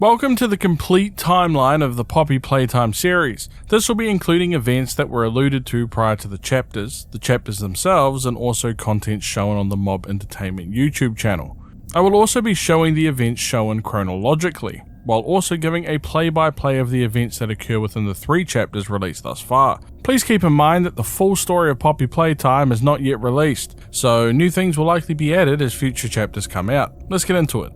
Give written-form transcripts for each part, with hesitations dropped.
Welcome to the complete timeline of the Poppy Playtime series. This will be including events that were alluded to prior to the chapters themselves, and also content shown on the Mob Entertainment YouTube channel. I will also be showing the events shown chronologically, while also giving a play-by-play of the events that occur within the 3 chapters released thus far. Please keep in mind that the full story of Poppy Playtime is not yet released, so new things will likely be added as future chapters come out. Let's get into it.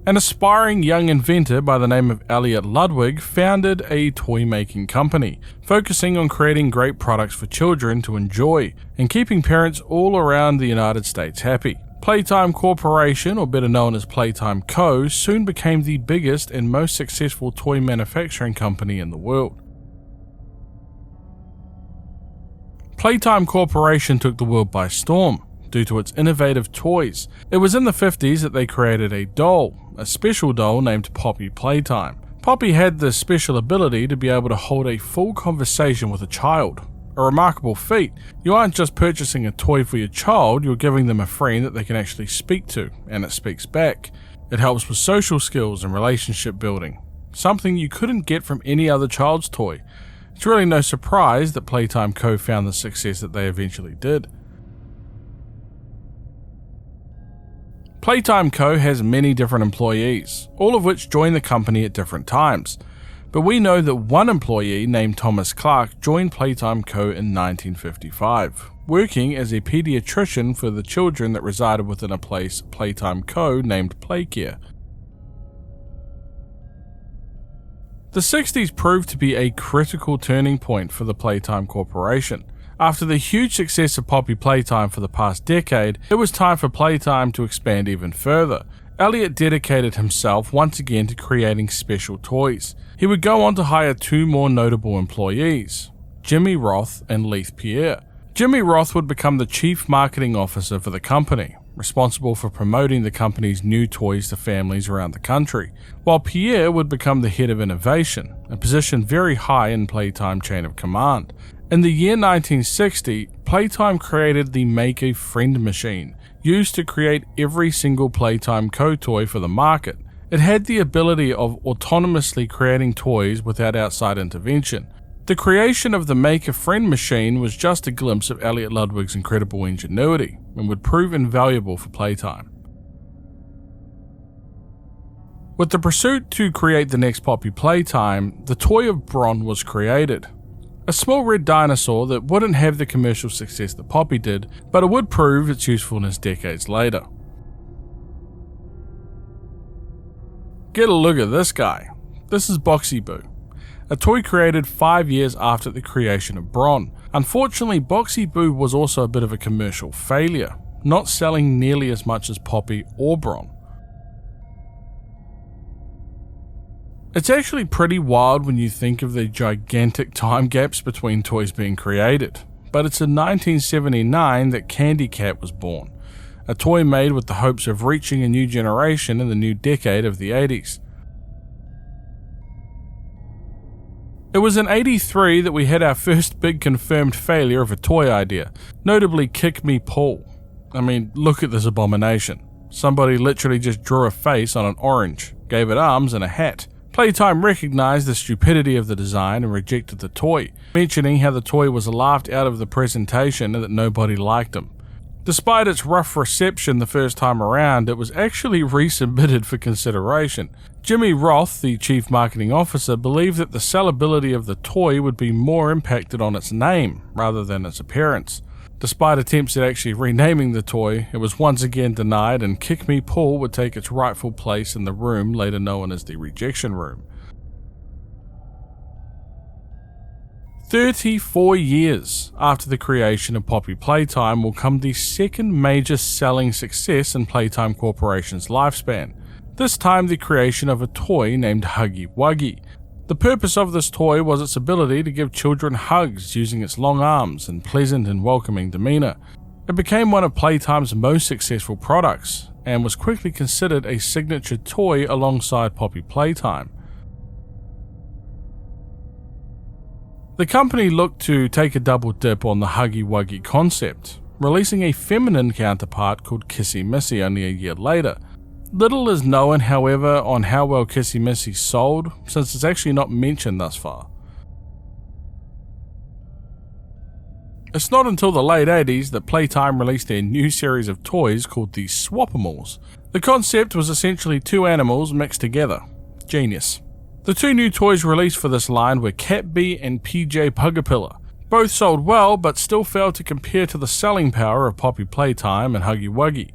An aspiring young inventor by the name of Elliot Ludwig founded a toy-making company, focusing on creating great products for children to enjoy, and keeping parents all around the United States happy. Playtime Corporation, or better known as Playtime Co., soon became the biggest and most successful toy manufacturing company in the world. Playtime Corporation took the world by storm due to its innovative toys. It was in the 50s that they created a special doll named Poppy Playtime. Poppy had this special ability to be able to hold a full conversation with a child. A remarkable feat. You aren't just purchasing a toy for your child, you're giving them a friend that they can actually speak to, and it speaks back. It helps with social skills and relationship building, something you couldn't get from any other child's toy. It's really no surprise that Playtime Co. found the success that they eventually did. Playtime Co. has many different employees, all of which joined the company at different times. But we know that one employee named Thomas Clark joined Playtime Co. in 1955, working as a pediatrician for the children that resided within a place Playtime Co. named Playcare. The 60s proved to be a critical turning point for the Playtime Corporation. After the huge success of Poppy Playtime for the past decade, it was time for Playtime to expand even further. Elliot dedicated himself once again to creating special toys. He would go on to hire 2 more notable employees, Jimmy Roth and Leith Pierre. Jimmy Roth would become the chief marketing officer for the company, responsible for promoting the company's new toys to families around the country, while Pierre would become the head of innovation, a position very high in Playtime chain of command. In the year 1960, Playtime created the Make a Friend machine, used to create every single Playtime Co. toy for the market. It had the ability of autonomously creating toys without outside intervention. The creation of the Make a Friend machine was just a glimpse of Elliot Ludwig's incredible ingenuity, and would prove invaluable for Playtime. With the pursuit to create the next Poppy Playtime, the toy of Bron was created. A small red dinosaur that wouldn't have the commercial success that Poppy did, but it would prove its usefulness decades later. Get a look at this guy. This is Boxy Boo, a toy created 5 years after the creation of Bron. Unfortunately, Boxy Boo was also a bit of a commercial failure, not selling nearly as much as Poppy or Bron. It's actually pretty wild when you think of the gigantic time gaps between toys being created, but it's in 1979 that Candy Cat was born, a toy made with the hopes of reaching a new generation in the new decade of the 80s. It was in 83 that we had our first big confirmed failure of a toy idea, notably Kick Me Paul. I mean, look at this abomination. Somebody literally just drew a face on an orange, gave it arms and a hat. Playtime recognized the stupidity of the design and rejected the toy, mentioning how the toy was laughed out of the presentation and that nobody liked him. Despite its rough reception the first time around, it was actually resubmitted for consideration. Jimmy Roth, the chief marketing officer, believed that the sellability of the toy would be more impacted on its name rather than its appearance. Despite attempts at actually renaming the toy, it was once again denied, and Kick Me Paul would take its rightful place in the room later known as the rejection room. 34 years after the creation of Poppy Playtime will come the second major selling success in Playtime Corporation's lifespan, this time the creation of a toy named Huggy Wuggy. The purpose of this toy was its ability to give children hugs using its long arms and pleasant and welcoming demeanor. It became one of Playtime's most successful products, and was quickly considered a signature toy alongside Poppy Playtime. The company looked to take a double dip on the Huggy Wuggy concept, releasing a feminine counterpart called Kissy Missy only a year later. Little is known, however, on how well Kissy Missy sold, since it's actually not mentioned thus far. It's not until the late 80s that Playtime released their new series of toys called the Swap-A-Mals. The concept was essentially two animals mixed together. Genius. The two new toys released for this line were Catbee and PJ Pugapilla. Both sold well, but still failed to compare to the selling power of Poppy Playtime and Huggy Wuggy.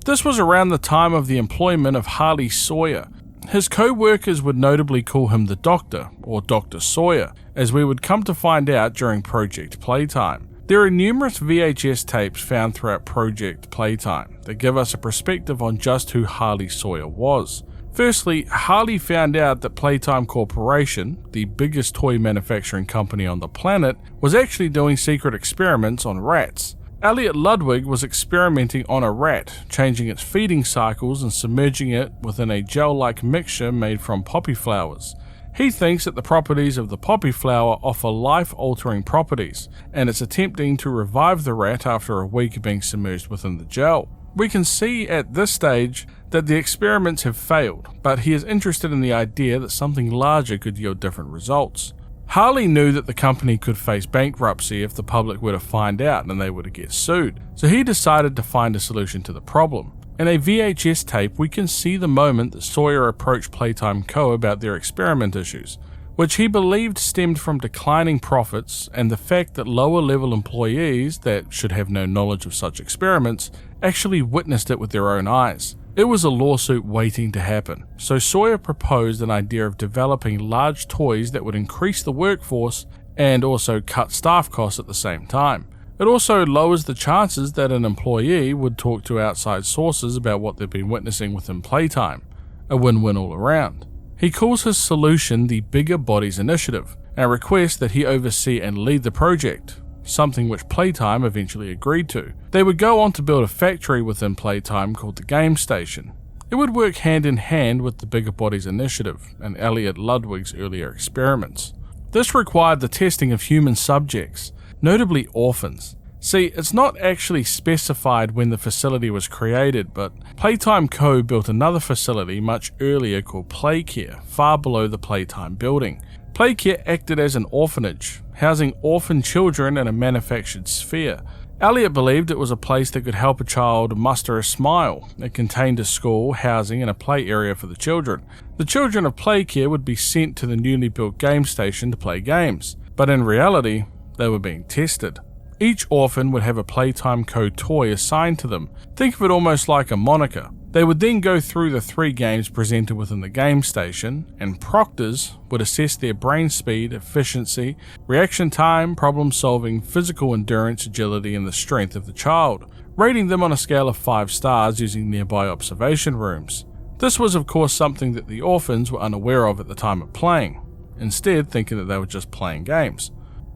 This was around the time of the employment of Harley Sawyer. His co-workers would notably call him the Doctor, or Dr. Sawyer, as we would come to find out during Project Playtime. There are numerous VHS tapes found throughout Project Playtime that give us a perspective on just who Harley Sawyer was. Firstly, Harley found out that Playtime Corporation, the biggest toy manufacturing company on the planet, was actually doing secret experiments on rats. Elliot Ludwig was experimenting on a rat, changing its feeding cycles and submerging it within a gel-like mixture made from poppy flowers. He thinks that the properties of the poppy flower offer life-altering properties, and is attempting to revive the rat after a week of being submerged within the gel. We can see at this stage that the experiments have failed, but he is interested in the idea that something larger could yield different results. Harley knew that the company could face bankruptcy if the public were to find out and they were to get sued, so he decided to find a solution to the problem. In a VHS tape, we can see the moment that Sawyer approached Playtime Co. about their experiment issues, which he believed stemmed from declining profits and the fact that lower-level employees that should have no knowledge of such experiments actually witnessed it with their own eyes. It was a lawsuit waiting to happen, so Sawyer proposed an idea of developing large toys that would increase the workforce and also cut staff costs at the same time. It also lowers the chances that an employee would talk to outside sources about what they've been witnessing within Playtime. A win-win all around. He calls his solution the Bigger Bodies Initiative, and requests that he oversee and lead the project, something which Playtime eventually agreed to. They would go on to build a factory within Playtime called the Game Station. It would work hand in hand with the Bigger Bodies Initiative and Elliot Ludwig's earlier experiments. This required the testing of human subjects, notably orphans. See, it's not actually specified when the facility was created, but Playtime Co. built another facility much earlier called Playcare, far below the Playtime building. Playcare acted as an orphanage, housing orphan children in a manufactured sphere. Elliot believed it was a place that could help a child muster a smile. It contained a school, housing, and a play area for the children. The children of Playcare would be sent to the newly built game station to play games, but in reality, they were being tested. Each orphan would have a Playtime Co. toy assigned to them. Think of it almost like a moniker. They would then go through the 3 games presented within the game station, and proctors would assess their brain speed, efficiency, reaction time, problem solving, physical endurance, agility, and the strength of the child, rating them on a scale of 5 stars using nearby observation rooms. This was of course something that the orphans were unaware of at the time of playing, instead thinking that they were just playing games.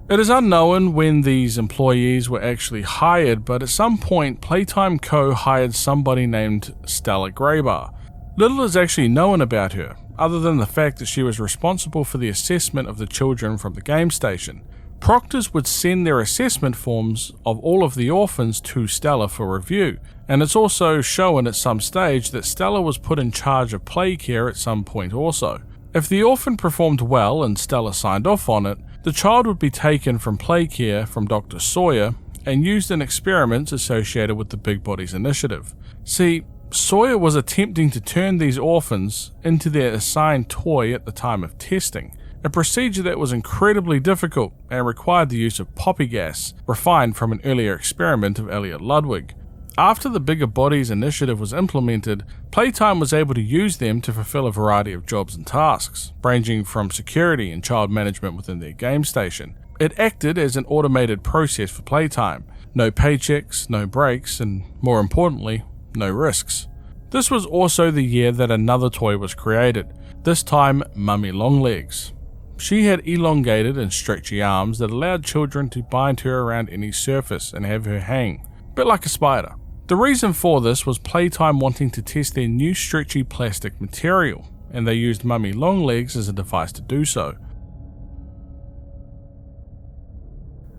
It is unknown when these employees were actually hired, but at some point Playtime Co. hired somebody named Stella Graybar. Little is actually known about her, other than the fact that she was responsible for the assessment of the children from the game station. Proctors would send their assessment forms of all of the orphans to Stella for review, and it's also shown at some stage that Stella was put in charge of Playcare at some point also. If the orphan performed well and Stella signed off on it, the child would be taken from Playcare from Dr. Sawyer and used in experiments associated with the Big Bodies Initiative. See, Sawyer was attempting to turn these orphans into their assigned toy at the time of testing, a procedure that was incredibly difficult and required the use of poppy gas, refined from an earlier experiment of Elliot Ludwig. After the Bigger Bodies Initiative was implemented, Playtime was able to use them to fulfill a variety of jobs and tasks, ranging from security and child management within their game station. It acted as an automated process for Playtime. No paychecks, no breaks, and more importantly, no risks. This was also the year that another toy was created, this time Mummy Longlegs. She had elongated and stretchy arms that allowed children to bind her around any surface and have her hang, a bit like a spider. The reason for this was Playtime wanting to test their new stretchy plastic material, and they used Mummy Longlegs as a device to do so.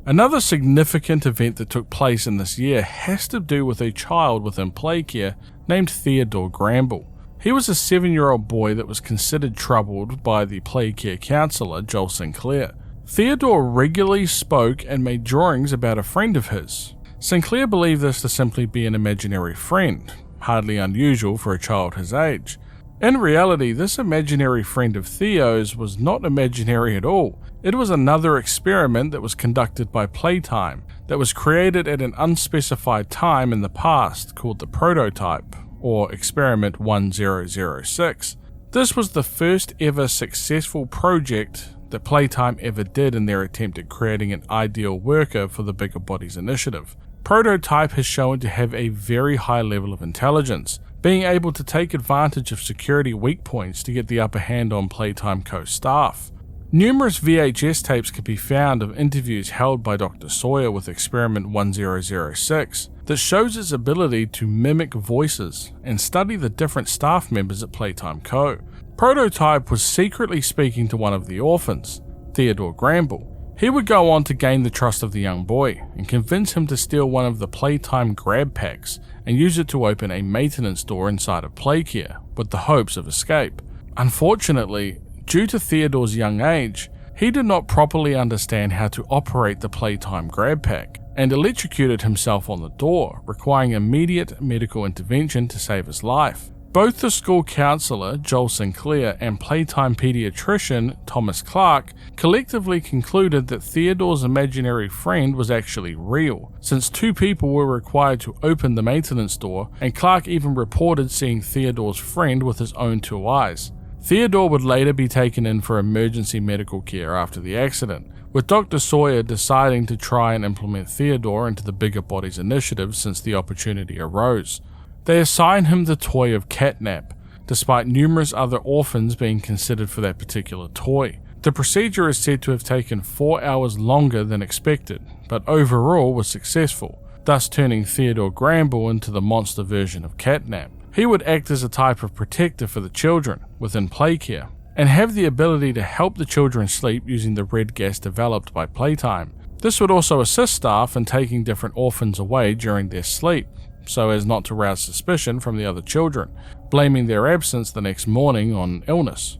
Another significant event that took place in this year has to do with a child within Playcare named Theodore Grambell. He was a 7-year-old boy that was considered troubled by the Playcare counsellor Joel Sinclair. Theodore regularly spoke and made drawings about a friend of his. Sinclair believed this to simply be an imaginary friend, hardly unusual for a child his age. In reality, this imaginary friend of Theo's was not imaginary at all. It was another experiment that was conducted by Playtime, that was created at an unspecified time in the past called the Prototype, or Experiment 1006. This was the first ever successful project that Playtime ever did in their attempt at creating an ideal worker for the Bigger Bodies initiative. Prototype has shown to have a very high level of intelligence, being able to take advantage of security weak points to get the upper hand on Playtime Co. staff. Numerous VHS tapes can be found of interviews held by Dr. Sawyer with Experiment 1006 that shows its ability to mimic voices and study the different staff members at Playtime Co. Prototype was secretly speaking to one of the orphans, Theodore Grambell. He would go on to gain the trust of the young boy and convince him to steal one of the Playtime grab packs and use it to open a maintenance door inside of Playcare with the hopes of escape. Unfortunately, due to Theodore's young age, he did not properly understand how to operate the Playtime grab pack and electrocuted himself on the door, requiring immediate medical intervention to save his life. Both the school counsellor, Joel Sinclair, and Playtime pediatrician, Thomas Clark, collectively concluded that Theodore's imaginary friend was actually real, since 2 people were required to open the maintenance door, and Clark even reported seeing Theodore's friend with his own 2 eyes. Theodore would later be taken in for emergency medical care after the accident, with Dr. Sawyer deciding to try and implement Theodore into the Bigger Bodies initiative since the opportunity arose. They assign him the toy of Catnap, despite numerous other orphans being considered for that particular toy. The procedure is said to have taken 4 hours longer than expected, but overall was successful, thus turning Theodore Grambell into the monster version of Catnap. He would act as a type of protector for the children within Playcare, and have the ability to help the children sleep using the red gas developed by Playtime. This would also assist staff in taking different orphans away during their sleep, so as not to rouse suspicion from the other children, blaming their absence the next morning on illness.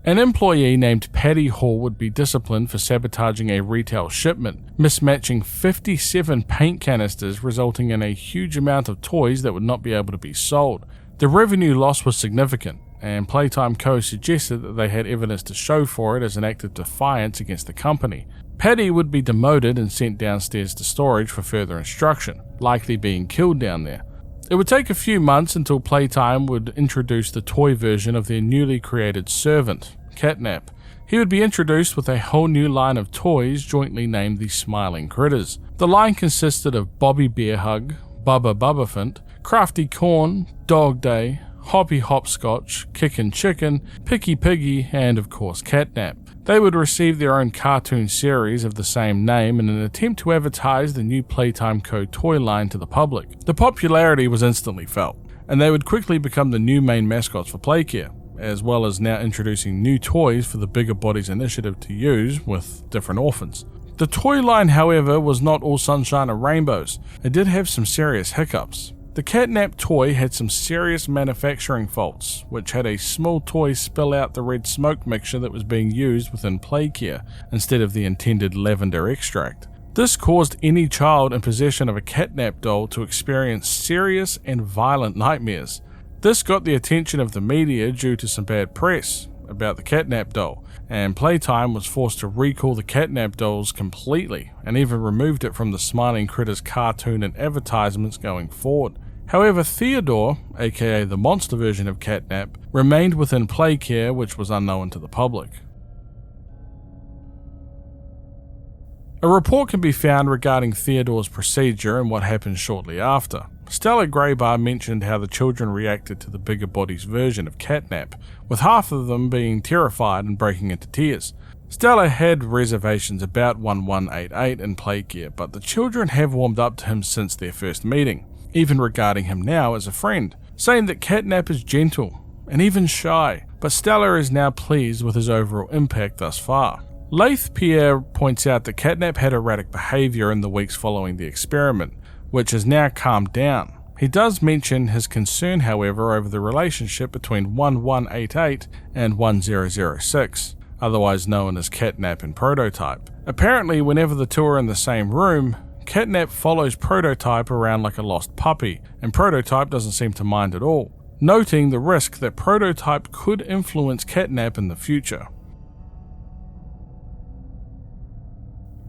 An employee named Patty Hall would be disciplined for sabotaging a retail shipment, mismatching 57 paint canisters, resulting in a huge amount of toys that would not be able to be sold. The revenue loss was significant, and Playtime Co. suggested that they had evidence to show for it as an act of defiance against the company. Patty would be demoted and sent downstairs to storage for further instruction, likely being killed down there. It would take a few months until Playtime would introduce the toy version of their newly created servant, Catnap. He would be introduced with a whole new line of toys jointly named the Smiling Critters. The line consisted of Bobby Bear Hug, Bubba Bubbaphant, Crafty Corn, Dog Day, Hoppy Hopscotch, Kickin' Chicken, Picky Piggy, and of course Catnap. They would receive their own cartoon series of the same name in an attempt to advertise the new Playtime Co. toy line to the public. The popularity was instantly felt, and they would quickly become the new main mascots for Playcare, as well as now introducing new toys for the Bigger Bodies initiative to use with different orphans. The toy line, however, was not all sunshine and rainbows. It did have some serious hiccups. The Catnap toy had some serious manufacturing faults, which had a small toy spill out the red smoke mixture that was being used within Playcare instead of the intended lavender extract. This caused any child in possession of a Catnap doll to experience serious and violent nightmares. This got the attention of the media due to some bad press about the Catnap doll, and Playtime was forced to recall the Catnap dolls completely and even removed it from the Smiling Critters cartoon and advertisements going forward. However, Theodore, aka the monster version of Catnap, remained within Playcare, which was unknown to the public. A report can be found regarding Theodore's procedure and what happened shortly after. Stella Graybar mentioned how the children reacted to the Bigger Bodies version of Catnap, with half of them being terrified and breaking into tears. Stella had reservations about 1188 in Playcare, but the children have warmed up to him since their first meeting, even regarding him now as a friend, saying that Catnap is gentle and even shy, but Stella is now pleased with his overall impact thus far. Laith Pierre points out that Catnap had erratic behaviour in the weeks following the experiment, which has now calmed down. He does mention his concern, however, over the relationship between 1188 and 1006, otherwise known as Catnap and Prototype. Apparently, whenever the two are in the same room, Catnap follows Prototype around like a lost puppy, and Prototype doesn't seem to mind at all, noting the risk that Prototype could influence Catnap in the future.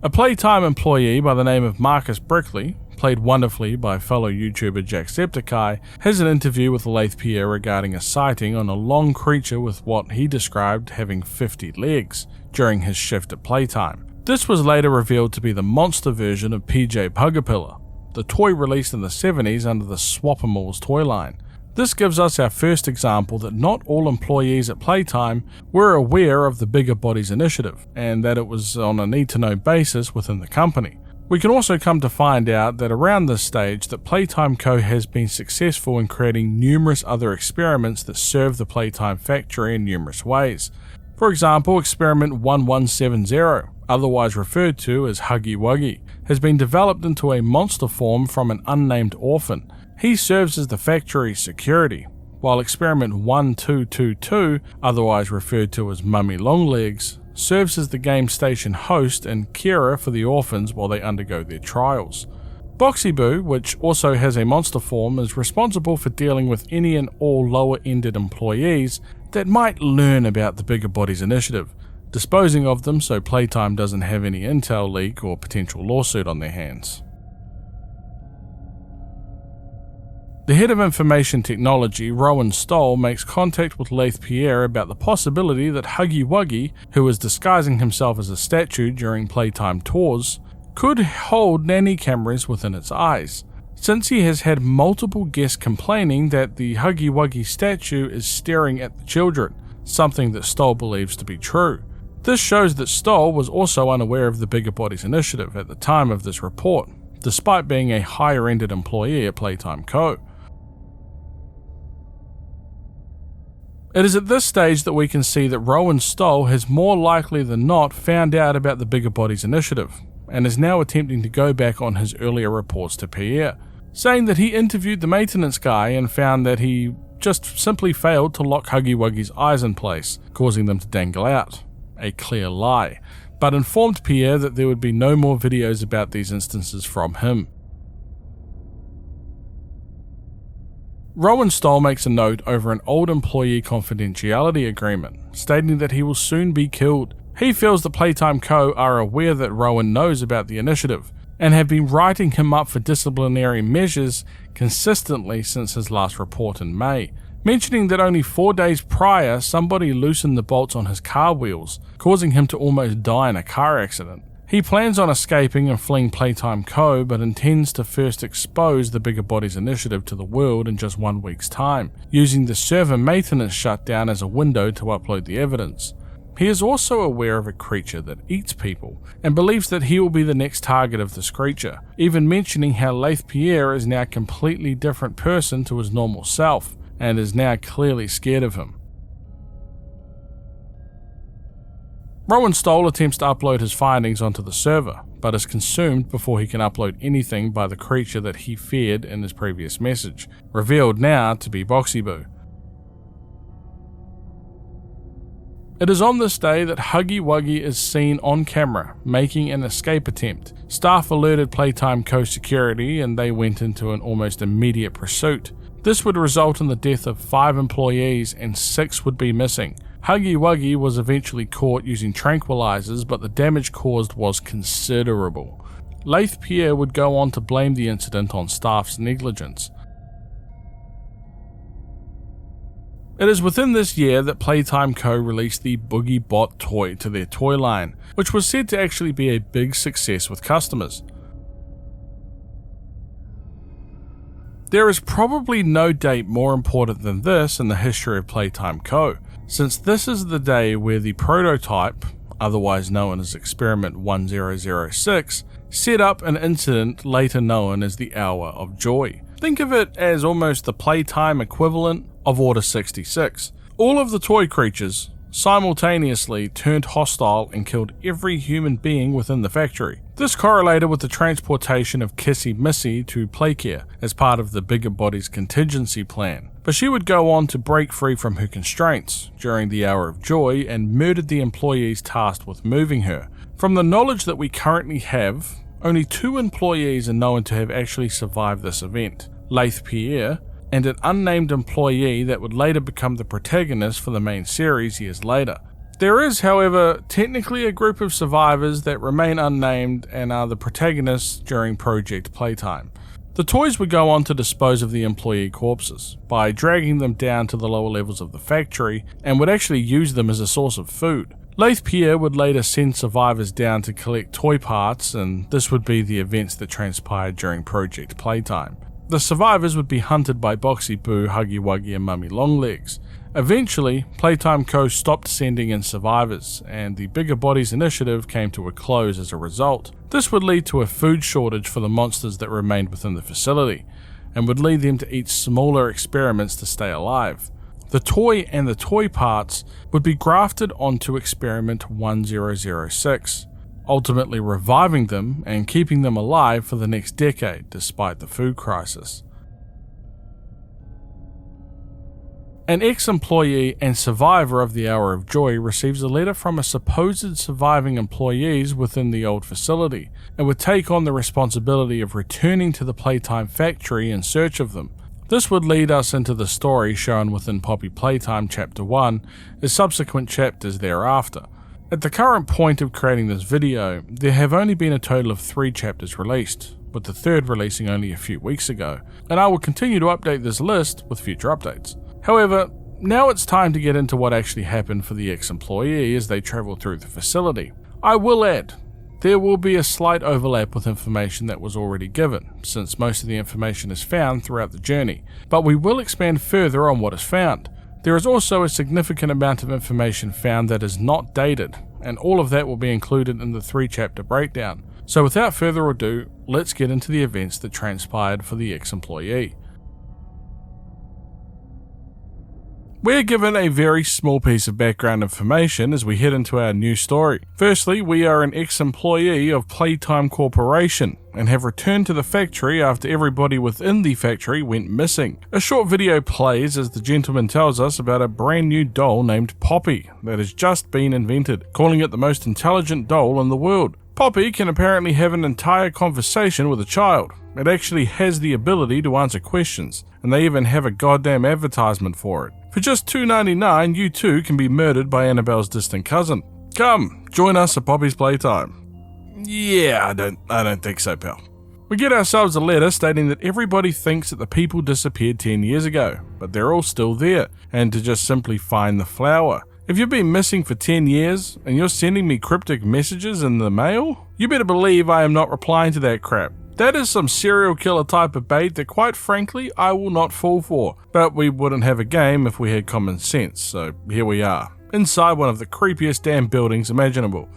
A Playtime employee by the name of Marcus Brickley, played wonderfully by fellow YouTuber Jacksepticeye, has an interview with Laith Pierre regarding a sighting on a long creature with what he described having 50 legs during his shift at Playtime. This was later revealed to be the monster version of PJ Pugapilla, the toy released in the 70s under the Swapimals toy line. This gives us our first example that not all employees at Playtime were aware of the Bigger Bodies initiative, and that it was on a need-to-know basis within the company. We can also come to find out that around this stage that Playtime Co. has been successful in creating numerous other experiments that serve the Playtime factory in numerous ways. For example, Experiment 1170, otherwise referred to as Huggy Wuggy, has been developed into a monster form from an unnamed orphan. He serves as the factory's security, while Experiment 1222, otherwise referred to as Mummy Longlegs, serves as the game station host and carer for the orphans while they undergo their trials. Boxy Boo, which also has a monster form, is responsible for dealing with any and all lower-ended employees that might learn about the Bigger Bodies initiative, disposing of them so Playtime doesn't have any intel leak or potential lawsuit on their hands. The head of information technology, Rowan Stoll, makes contact with Laith Pierre about the possibility that Huggy Wuggy, who is disguising himself as a statue during Playtime tours, could hold nanny cameras within its eyes, since he has had multiple guests complaining that the Huggy Wuggy statue is staring at the children, something that Stoll believes to be true. This shows that Stoll was also unaware of the Bigger Bodies initiative at the time of this report, despite being a higher-ended employee at Playtime Co. It is at this stage that we can see that Rowan Stoll has more likely than not found out about the Bigger Bodies initiative, and is now attempting to go back on his earlier reports to Pierre, saying that he interviewed the maintenance guy and found that he just simply failed to lock Huggy Wuggy's eyes in place, causing them to dangle out. A clear lie, but informed Pierre that there would be no more videos about these instances from him. Rowan Stoll makes a note over an old employee confidentiality agreement, stating that he will soon be killed. He feels that Playtime Co. are aware that Rowan knows about the initiative, and have been writing him up for disciplinary measures consistently since his last report in May, mentioning that only 4 days prior somebody loosened the bolts on his car wheels, causing him to almost die in a car accident. He plans on escaping and fleeing Playtime Co., but intends to first expose the Bigger Bodies initiative to the world in just 1 week's time, using the server maintenance shutdown as a window to upload the evidence. He is also aware of a creature that eats people, and believes that he will be the next target of this creature, even mentioning how Laith Pierre is now a completely different person to his normal self, and is now clearly scared of him. Rowan Stoll attempts to upload his findings onto the server, but is consumed before he can upload anything by the creature that he feared in his previous message, revealed now to be Boxy Boo. It is on this day that Huggy Wuggy is seen on camera, making an escape attempt. Staff alerted Playtime Co. security and they went into an almost immediate pursuit. This would result in the death of 5 employees and 6 would be missing. Huggy Wuggy was eventually caught using tranquilizers, but the damage caused was considerable. Laith Pierre would go on to blame the incident on staff's negligence. It is within this year that Playtime Co. released the Boogie Bot toy to their toy line, which was said to actually be a big success with customers. There is probably no date more important than this in the history of Playtime Co., since this is the day where the prototype, otherwise known as Experiment 1006, set up an incident later known as the Hour of Joy. Think of it as almost the Playtime equivalent of Order 66. All of the toy creatures, simultaneously turned hostile and killed every human being within the factory. This correlated with the transportation of Kissy Missy to Playcare as part of the Bigger Bodies contingency plan. But she would go on to break free from her constraints during the Hour of Joy and murdered the employees tasked with moving her. From the knowledge that we currently have, only 2 employees are known to have actually survived this event, Laith Pierre and an unnamed employee that would later become the protagonist for the main series years later. There is, however, technically a group of survivors that remain unnamed and are the protagonists during Project Playtime. The toys would go on to dispose of the employee corpses by dragging them down to the lower levels of the factory and would actually use them as a source of food. Laith Pierre would later send survivors down to collect toy parts, and this would be the events that transpired during Project Playtime. The survivors would be hunted by Boxy Boo, Huggy Wuggy and Mummy Longlegs. Eventually, Playtime Co. stopped sending in survivors, and the Bigger Bodies initiative came to a close as a result. This would lead to a food shortage for the monsters that remained within the facility, and would lead them to eat smaller experiments to stay alive. The toy and the toy parts would be grafted onto Experiment 1006, ultimately reviving them and keeping them alive for the next decade despite the food crisis. An ex-employee and survivor of the Hour of Joy receives a letter from a supposed surviving employees within the old facility and would take on the responsibility of returning to the Playtime factory in search of them. This would lead us into the story shown within Poppy Playtime Chapter 1 as subsequent chapters thereafter. At the current point of creating this video, there have only been a total of 3 chapters released, with the 3rd releasing only a few weeks ago, and I will continue to update this list with future updates. However, now it's time to get into what actually happened for the ex-employee as they travel through the facility. I will add, there will be a slight overlap with information that was already given, since most of the information is found throughout the journey, but we will expand further on what is found. There is also a significant amount of information found that is not dated, and all of that will be included in the 3-chapter breakdown. So without further ado, let's get into the events that transpired for the ex-employee. We're given a very small piece of background information as we head into our new story. Firstly, we are an ex-employee of Playtime Corporation and have returned to the factory after everybody within the factory went missing. A short video plays as the gentleman tells us about a brand new doll named Poppy that has just been invented, calling it the most intelligent doll in the world. Poppy can apparently have an entire conversation with a child. It actually has the ability to answer questions, and they even have a goddamn advertisement for it. For just $2.99, you too can be murdered by Annabelle's distant cousin. Come, join us at Poppy's Playtime. Yeah, I don't think so, pal. We get ourselves a letter stating that everybody thinks that the people disappeared 10 years ago, but they're all still there, and to just simply find the flower. If you've been missing for 10 years, and you're sending me cryptic messages in the mail, you better believe I am not replying to that crap. That is some serial killer type of bait that quite frankly I will not fall for, but we wouldn't have a game if we had common sense, so here we are, inside one of the creepiest damn buildings imaginable.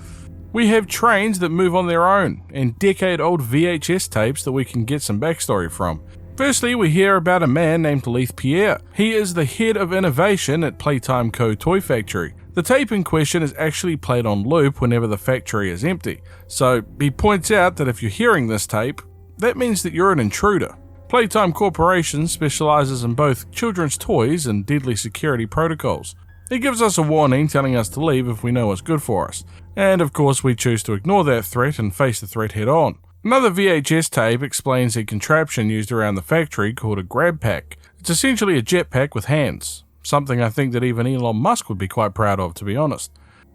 We have trains that move on their own, and decade-old VHS tapes that we can get some backstory from. Firstly, we hear about a man named Laith Pierre. He is the head of innovation at Playtime Co. Toy Factory. The tape in question is actually played on loop whenever the factory is empty, so he points out that if you're hearing this tape, that means that you're an intruder. Playtime Corporation specializes in both children's toys and deadly security protocols. He gives us a warning telling us to leave if we know what's good for us, and of course we choose to ignore that threat and face the threat head on. Another VHS tape explains a contraption used around the factory called a grab pack. It's essentially a jetpack with hands. Something I think that even Elon Musk would be quite proud of, to be honest.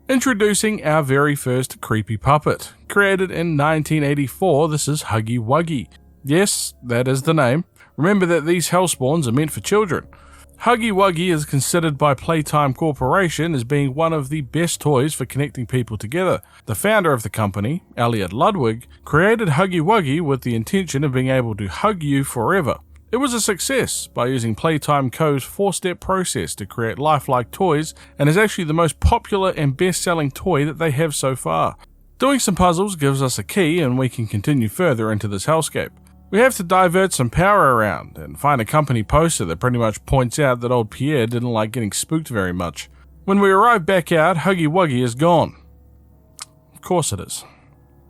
Introducing our very first creepy puppet. Created in 1984, this is Huggy Wuggy. Yes, that is the name. Remember that these hellspawns are meant for children. Huggy Wuggy is considered by Playtime Corporation as being one of the best toys for connecting people together. The founder of the company, Elliot Ludwig, created Huggy Wuggy with the intention of being able to hug you forever. It was a success by using Playtime Co.'s 4-step process to create lifelike toys, and is actually the most popular and best-selling toy that they have so far. Doing some puzzles gives us a key and we can continue further into this hellscape. We have to divert some power around and find a company poster that pretty much points out that old Pierre didn't like getting spooked very much. When we arrive back out, Huggy Wuggy is gone. Of course it is.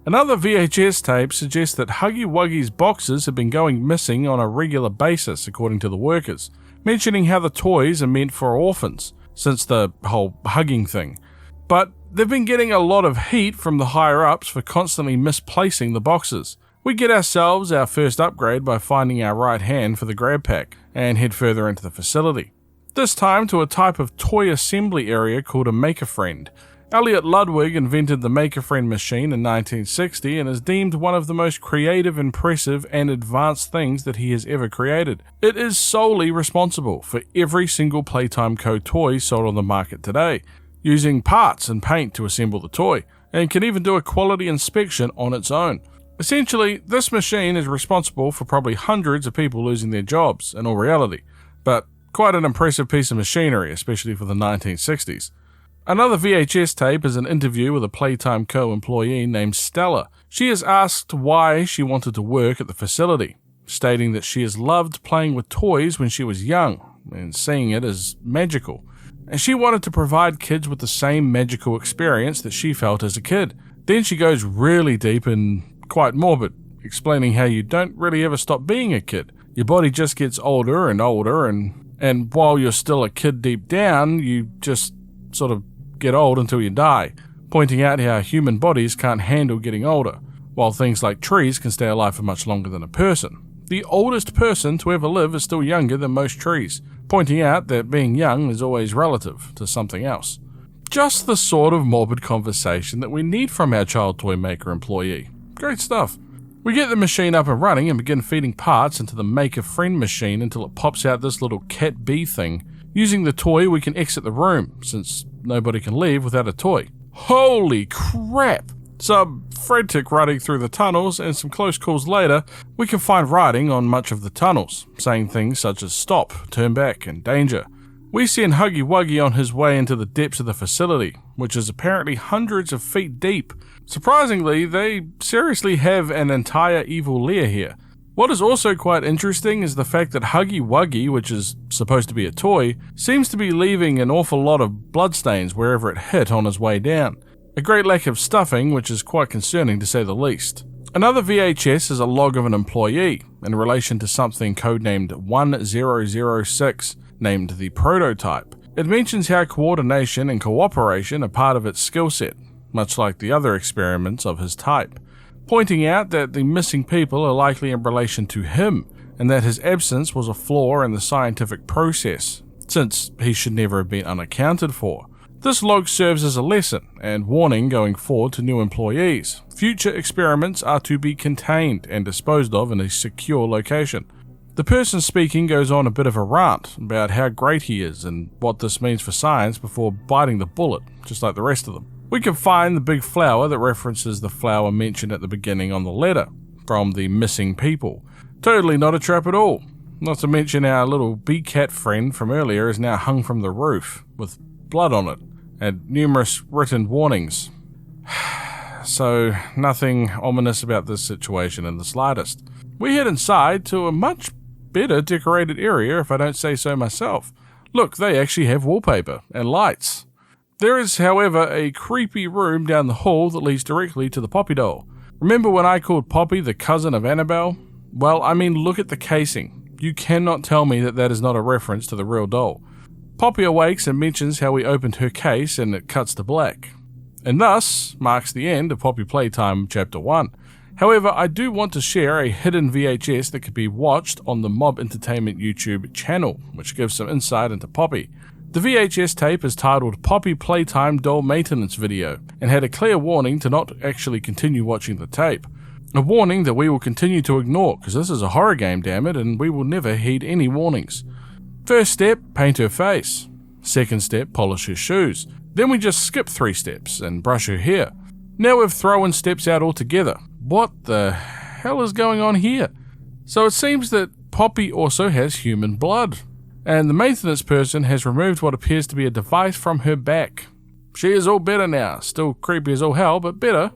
Another VHS tape suggests that Huggy Wuggy's boxes have been going missing on a regular basis, according to the workers, mentioning how the toys are meant for orphans, since the whole hugging thing. But they've been getting a lot of heat from the higher-ups for constantly misplacing the boxes. We get ourselves our first upgrade by finding our right hand for the grab pack, and head further into the facility. This time to a type of toy assembly area called a Maker Friend. Elliot Ludwig invented the Maker Friend machine in 1960 and is deemed one of the most creative, impressive, and advanced things that he has ever created. It is solely responsible for every single Playtime Co. toy sold on the market today, using parts and paint to assemble the toy, and can even do a quality inspection on its own. Essentially, this machine is responsible for probably hundreds of people losing their jobs, in all reality, but quite an impressive piece of machinery, especially for the 1960s. Another VHS tape is an interview with a Playtime Co. employee named Stella. She is asked why she wanted to work at the facility, stating that she has loved playing with toys when she was young and seeing it as magical, and she wanted to provide kids with the same magical experience that she felt as a kid. Then she goes really deep and quite morbid, explaining how you don't really ever stop being a kid. Your body just gets older and older, and while you're still a kid deep down, you just sort of get old until you die, pointing out how human bodies can't handle getting older, while things like trees can stay alive for much longer than a person. The oldest person to ever live is still younger than most trees, pointing out that being young is always relative to something else. Just the sort of morbid conversation that we need from our child toy maker employee. Great stuff. We get the machine up and running and begin feeding parts into the Maker Friend machine until it pops out this little cat bee thing. Using the toy, we can exit the room, since nobody can leave without a toy. Holy crap! Some frantic running through the tunnels, and some close calls later, we can find writing on much of the tunnels, saying things such as stop, turn back, and danger. We send Huggy Wuggy on his way into the depths of the facility, which is apparently hundreds of feet deep. Surprisingly, they seriously have an entire evil lair here. What is also quite interesting is the fact that Huggy Wuggy, which is supposed to be a toy, seems to be leaving an awful lot of bloodstains wherever it hit on his way down. A great lack of stuffing, which is quite concerning to say the least. Another VHS is a log of an employee in relation to something codenamed 1006, named the Prototype. It mentions how coordination and cooperation are part of its skill set, much like the other experiments of his type, pointing out that the missing people are likely in relation to him, and that his absence was a flaw in the scientific process, since he should never have been unaccounted for. This log serves as a lesson and warning going forward to new employees. Future experiments are to be contained and disposed of in a secure location. The person speaking goes on a bit of a rant about how great he is and what this means for science before biting the bullet, just like the rest of them. We can find the big flower that references the flower mentioned at the beginning on the letter, from the missing people. Totally not a trap at all. Not to mention our little bee cat friend from earlier is now hung from the roof, with blood on it, and numerous written warnings. So, nothing ominous about this situation in the slightest. We head inside to a much better decorated area, if I don't say so myself. Look, they actually have wallpaper and lights. There is, however, a creepy room down the hall that leads directly to the Poppy doll. Remember when I called Poppy the cousin of Annabelle? Well, I mean, look at the casing. You cannot tell me that that is not a reference to the real doll. Poppy awakes and mentions how we opened her case and it cuts to black. And thus marks the end of Poppy Playtime Chapter 1. However, I do want to share a hidden VHS that could be watched on the Mob Entertainment YouTube channel, which gives some insight into Poppy. The VHS tape is titled Poppy Playtime Doll Maintenance Video and had a clear warning to not actually continue watching the tape. A warning that we will continue to ignore because this is a horror game, damn it, and we will never heed any warnings. First step, paint her face. Second step, polish her shoes. Then we just skip 3 steps and brush her hair. Now we've thrown steps out altogether. What the hell is going on here? So it seems that Poppy also has human blood, and the maintenance person has removed what appears to be a device from her back. She is all better now, still creepy as all hell, but better.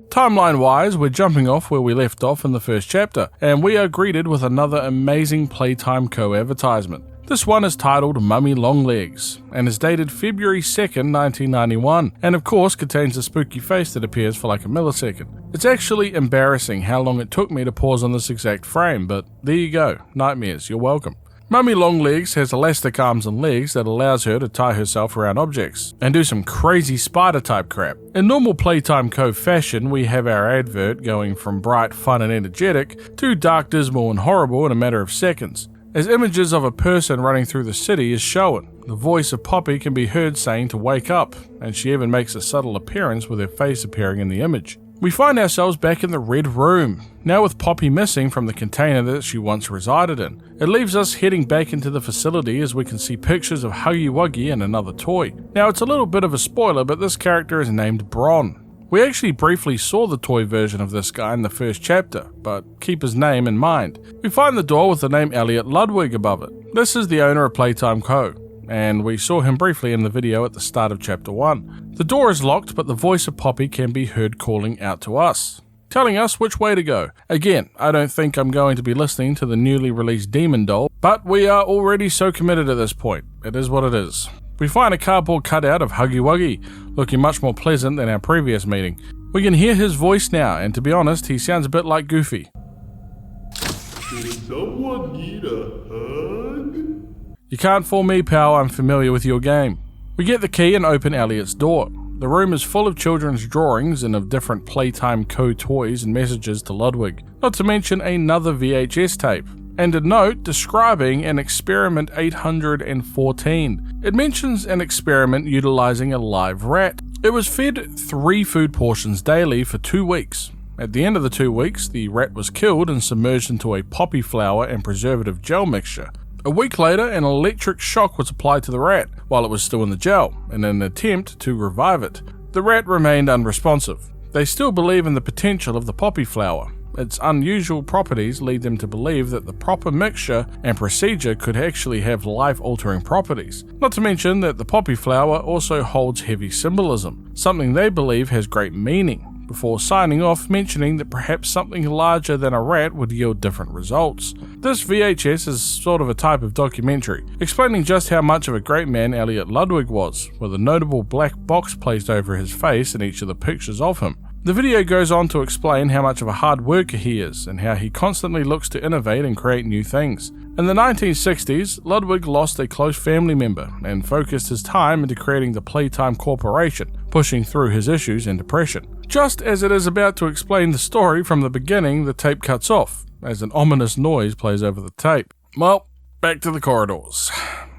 Timeline-wise, we're jumping off where we left off in the first chapter, and we are greeted with another amazing Playtime Co advertisement. This one is titled Mummy Longlegs, and is dated February 2nd, 1991, and of course contains a spooky face that appears for like a millisecond. It's actually embarrassing how long it took me to pause on this exact frame, but there you go, nightmares, you're welcome. Mummy Longlegs has elastic arms and legs that allows her to tie herself around objects and do some crazy spider type crap. In normal Playtime Co fashion, we have our advert going from bright, fun and energetic to dark, dismal and horrible in a matter of seconds. As images of a person running through the city is shown, the voice of Poppy can be heard saying to wake up, and she even makes a subtle appearance with her face appearing in the image. We find ourselves back in the Red Room, now with Poppy missing from the container that she once resided in. It leaves us heading back into the facility as we can see pictures of Huggy Wuggy and another toy. Now it's a little bit of a spoiler, but this character is named Bron. We actually briefly saw the toy version of this guy in the first chapter, but keep his name in mind. We find the door with the name Elliot Ludwig above it. This is the owner of Playtime Co, and we saw him briefly in the video at the start of chapter 1. The door is locked, but the voice of Poppy can be heard calling out to us, telling us which way to go. Again, I don't think I'm going to be listening to the newly released Demon Doll, but we are already so committed at this point. It is what it is. We find a cardboard cutout of Huggy Wuggy, looking much more pleasant than our previous meeting. We can hear his voice now, and to be honest, he sounds a bit like Goofy. Does someone need a hug? You can't fool me, pal, I'm familiar with your game. We get the key and open Elliot's door. The room is full of children's drawings and of different Playtime Co toys and messages to Ludwig, not to mention another VHS tape, and a note describing an experiment 814. It mentions an experiment utilizing a live rat. It was fed 3 food portions daily for 2 weeks. At the end of the 2 weeks, the rat was killed and submerged into a poppy flower and preservative gel mixture. A week later, an electric shock was applied to the rat while it was still in the gel, in an attempt to revive it. The rat remained unresponsive. They still believe in the potential of the poppy flower. Its unusual properties lead them to believe that the proper mixture and procedure could actually have life-altering properties. Not to mention that the poppy flower also holds heavy symbolism, something they believe has great meaning, before signing off mentioning that perhaps something larger than a rat would yield different results. This VHS is sort of a type of documentary, explaining just how much of a great man Elliot Ludwig was, with a notable black box placed over his face in each of the pictures of him. The video goes on to explain how much of a hard worker he is, and how he constantly looks to innovate and create new things. In the 1960s, Ludwig lost a close family member, and focused his time into creating the Playtime Corporation, pushing through his issues and depression. Just as it is about to explain the story from the beginning, the tape cuts off, as an ominous noise plays over the tape. Well, back to the corridors.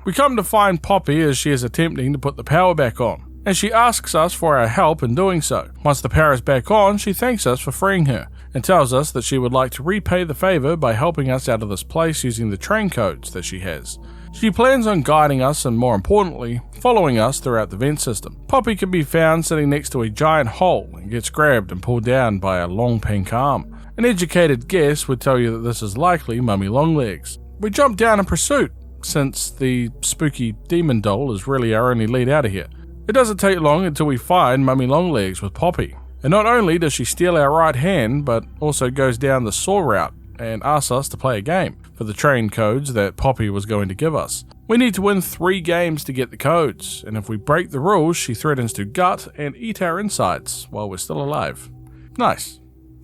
We come to find Poppy as she is attempting to put the power back on, and she asks us for our help in doing so. Once the power is back on, she thanks us for freeing her, and tells us that she would like to repay the favor by helping us out of this place using the train codes that she has. She plans on guiding us and, more importantly, following us throughout the vent system. Poppy can be found sitting next to a giant hole and gets grabbed and pulled down by a long pink arm. An educated guess would tell you that this is likely Mummy Longlegs. We jump down in pursuit, since the spooky demon doll is really our only lead out of here. It doesn't take long until we find Mummy Longlegs with Poppy. And not only does she steal our right hand, but also goes down the saw route and asks us to play a game for the train codes that Poppy was going to give us. We need to win 3 games to get the codes, and if we break the rules, she threatens to gut and eat our insides while we're still alive. Nice.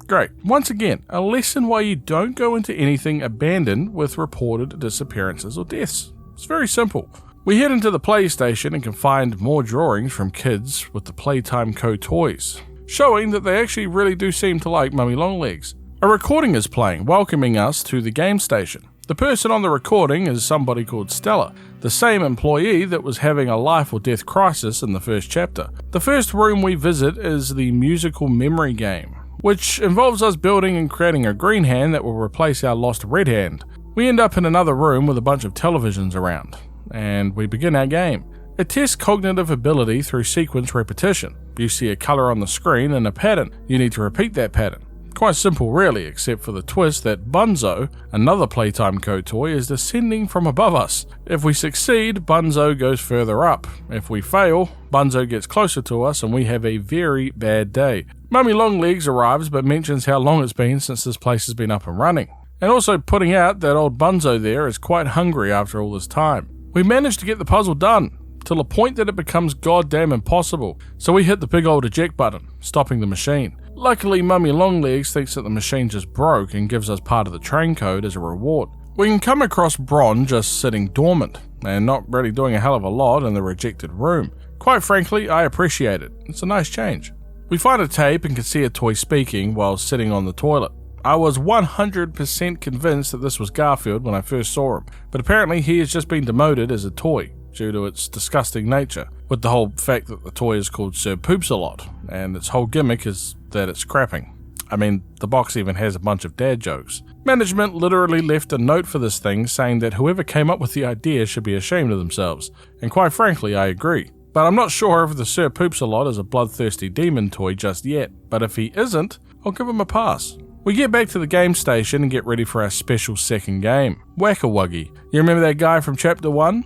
Great. Once again, a lesson why you don't go into anything abandoned with reported disappearances or deaths. It's very simple. We head into the PlayStation and can find more drawings from kids with the Playtime Co toys, showing that they actually really do seem to like Mummy Longlegs. A recording is playing, welcoming us to the game station. The person on the recording is somebody called Stella, the same employee that was having a life or death crisis in the first chapter. The first room we visit is the musical memory game, which involves us building and creating a green hand that will replace our lost red hand. We end up in another room with a bunch of televisions around, and we begin our game. It tests cognitive ability through sequence repetition. You see a color on the screen and a pattern. You need to repeat that pattern. Quite simple really, except for the twist that Bunzo, another Playtime Co toy, is descending from above us. If we succeed, Bunzo goes further up. If we fail, Bunzo gets closer to us and we have a very bad day. Mummy Longlegs arrives but mentions how long it's been since this place has been up and running. and also putting out that old Bunzo there is quite hungry after all this time. We managed to get the puzzle done, till a point that it becomes goddamn impossible, so we hit the big old eject button, stopping the machine. Luckily, Mummy Longlegs thinks that the machine just broke and gives us part of the train code as a reward. We can come across Bron just sitting dormant, and not really doing a hell of a lot in the rejected room. Quite frankly, I appreciate it. It's a nice change. We find a tape and can see a toy speaking while sitting on the toilet. I was 100% convinced that this was Garfield when I first saw him, but apparently he has just been demoted as a toy due to its disgusting nature, with the whole fact that the toy is called Sir Poops a Lot, and its whole gimmick is that it's crapping. I mean, the box even has a bunch of dad jokes. Management literally left a note for this thing saying that whoever came up with the idea should be ashamed of themselves, and quite frankly, I agree. But I'm not sure if the Sir Poops a Lot is a bloodthirsty demon toy just yet, but if he isn't, I'll give him a pass. We get back to the game station and get ready for our special second game, Whack-A-Wuggy. You remember that guy from Chapter 1?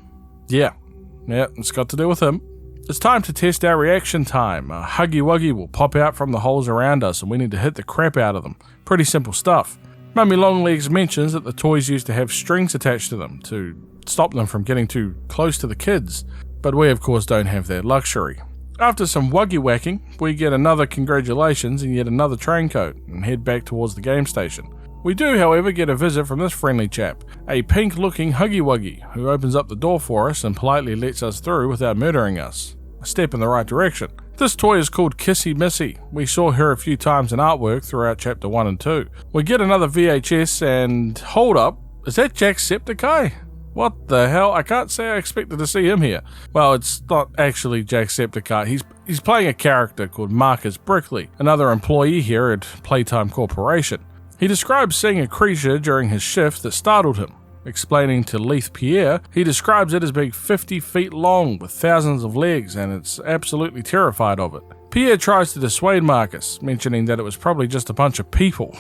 Yeah, it's got to do with him. It's time to test our reaction time. A Huggy Wuggy will pop out from the holes around us and we need to hit the crap out of them. Pretty simple stuff. Mummy Longlegs mentions that the toys used to have strings attached to them to stop them from getting too close to the kids, but we of course don't have that luxury. After some Wuggy whacking, we get another congratulations and yet another train code and head back towards the game station. We do, however, get a visit from this friendly chap, a pink-looking Huggy Wuggy, who opens up the door for us and politely lets us through without murdering us. A step in the right direction. This toy is called Kissy Missy. We saw her a few times in artwork throughout Chapter 1 and 2. We get another VHS and... hold up, is that Jacksepticeye? What the hell? I can't say I expected to see him here. Well, it's not actually Jacksepticeye. He's playing a character called Marcus Brickley, another employee here at Playtime Corporation. He describes seeing a creature during his shift that startled him. Explaining to Leith Pierre, he describes it as being 50 feet long with thousands of legs and it's absolutely terrified of it. Pierre tries to dissuade Marcus, mentioning that it was probably just a bunch of people.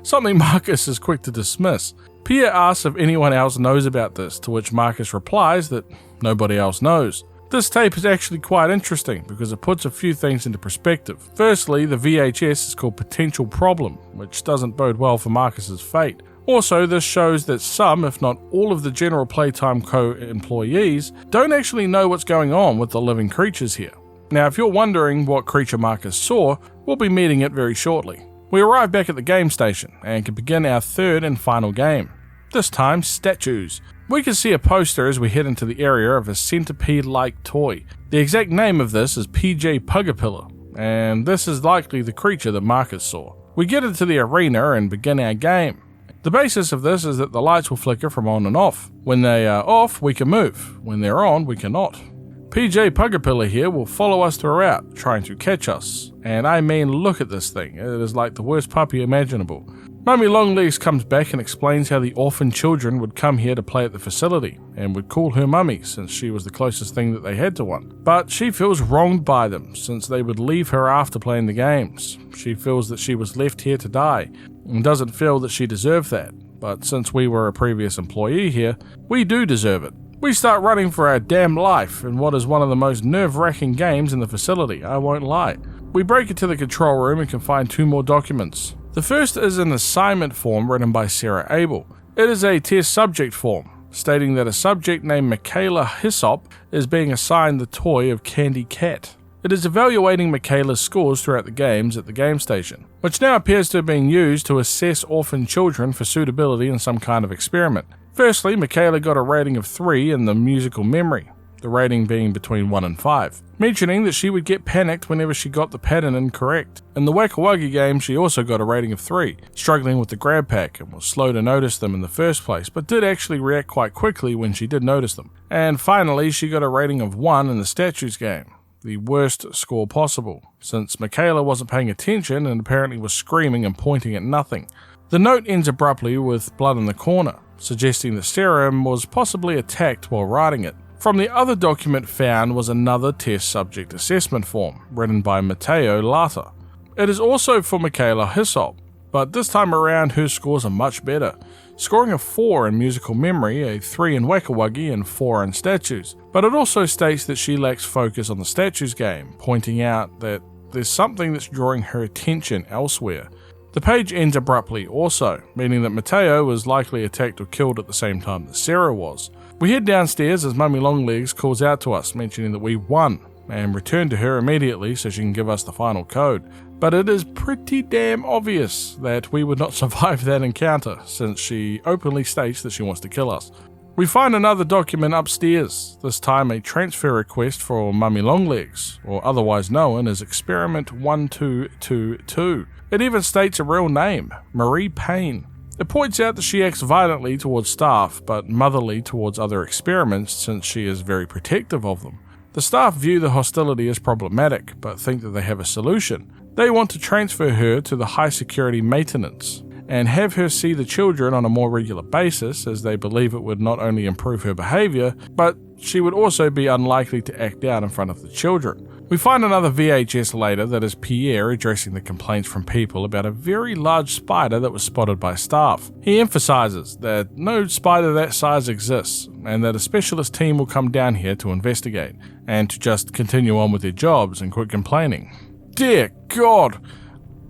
Something Marcus is quick to dismiss. Pierre asks if anyone else knows about this, to which Marcus replies that nobody else knows. This tape is actually quite interesting because it puts a few things into perspective. Firstly, the VHS is called Potential Problem, which doesn't bode well for Marcus's fate. Also, this shows that some, if not all of the general Playtime Co. employees don't actually know what's going on with the living creatures here. Now, if you're wondering what creature Marcus saw, we'll be meeting it very shortly. We arrive back at the game station and can begin our third and final game. This time, statues. We can see a poster as we head into the area of a centipede-like toy. The exact name of this is PJ Pugapilla, and this is likely the creature that Marcus saw. We get into the arena and begin our game. The basis of this is that the lights will flicker from on and off. When they are off, we can move. When they're on, we cannot. PJ Pugapilla here will follow us throughout, trying to catch us. And I mean, look at this thing. It is like the worst puppy imaginable. Mummy Longlegs comes back and explains how the orphan children would come here to play at the facility, and would call her Mummy since she was the closest thing that they had to one. But she feels wronged by them since they would leave her after playing the games. She feels that she was left here to die, and doesn't feel that she deserved that. But since we were a previous employee here, we do deserve it. We start running for our damn life in what is one of the most nerve-wracking games in the facility, I won't lie. We break into the control room and can find 2 more documents. The first is an assignment form written by Sarah Abel. It is a test subject form, stating that a subject named Michaela Hyssop is being assigned the toy of Candy Cat. It is evaluating Michaela's scores throughout the games at the game station, which now appears to have been used to assess orphan children for suitability in some kind of experiment. Firstly, Michaela got a rating of 3 in the musical memory, the rating being between 1 and 5, mentioning that she would get panicked whenever she got the pattern incorrect. In the Whack-A-Wuggy game, she also got a rating of 3, struggling with the grab pack and was slow to notice them in the first place, but did actually react quite quickly when she did notice them. And finally, she got a rating of 1 in the statues game, the worst score possible, since Michaela wasn't paying attention and apparently was screaming and pointing at nothing. The note ends abruptly with blood in the corner, suggesting that Sarah was possibly attacked while writing it. From the other document found was another test subject assessment form, written by Matteo Lata. It is also for Michaela Hyssop, but this time around her scores are much better, scoring a 4 in musical memory, a 3 in Whack-A-Wuggy, and 4 in statues. But it also states that she lacks focus on the statues game, pointing out that there's something that's drawing her attention elsewhere. The page ends abruptly also, meaning that Mateo was likely attacked or killed at the same time that Sarah was. We head downstairs as Mummy Longlegs calls out to us, mentioning that we won, and return to her immediately so she can give us the final code. But it is pretty damn obvious that we would not survive that encounter, since she openly states that she wants to kill us. We find another document upstairs, this time a transfer request for Mummy Longlegs, or otherwise known as Experiment 1222. It even states a real name, Marie Payne. It points out that she acts violently towards staff, but motherly towards other experiments since she is very protective of them. The staff view the hostility as problematic, but think that they have a solution. They want to transfer her to the high security maintenance, and have her see the children on a more regular basis, as they believe it would not only improve her behaviour, but she would also be unlikely to act out in front of the children. We find another VHS later that is Pierre addressing the complaints from people about a very large spider that was spotted by staff. He emphasises that no spider that size exists, and that a specialist team will come down here to investigate, and to just continue on with their jobs and quit complaining. Dear God!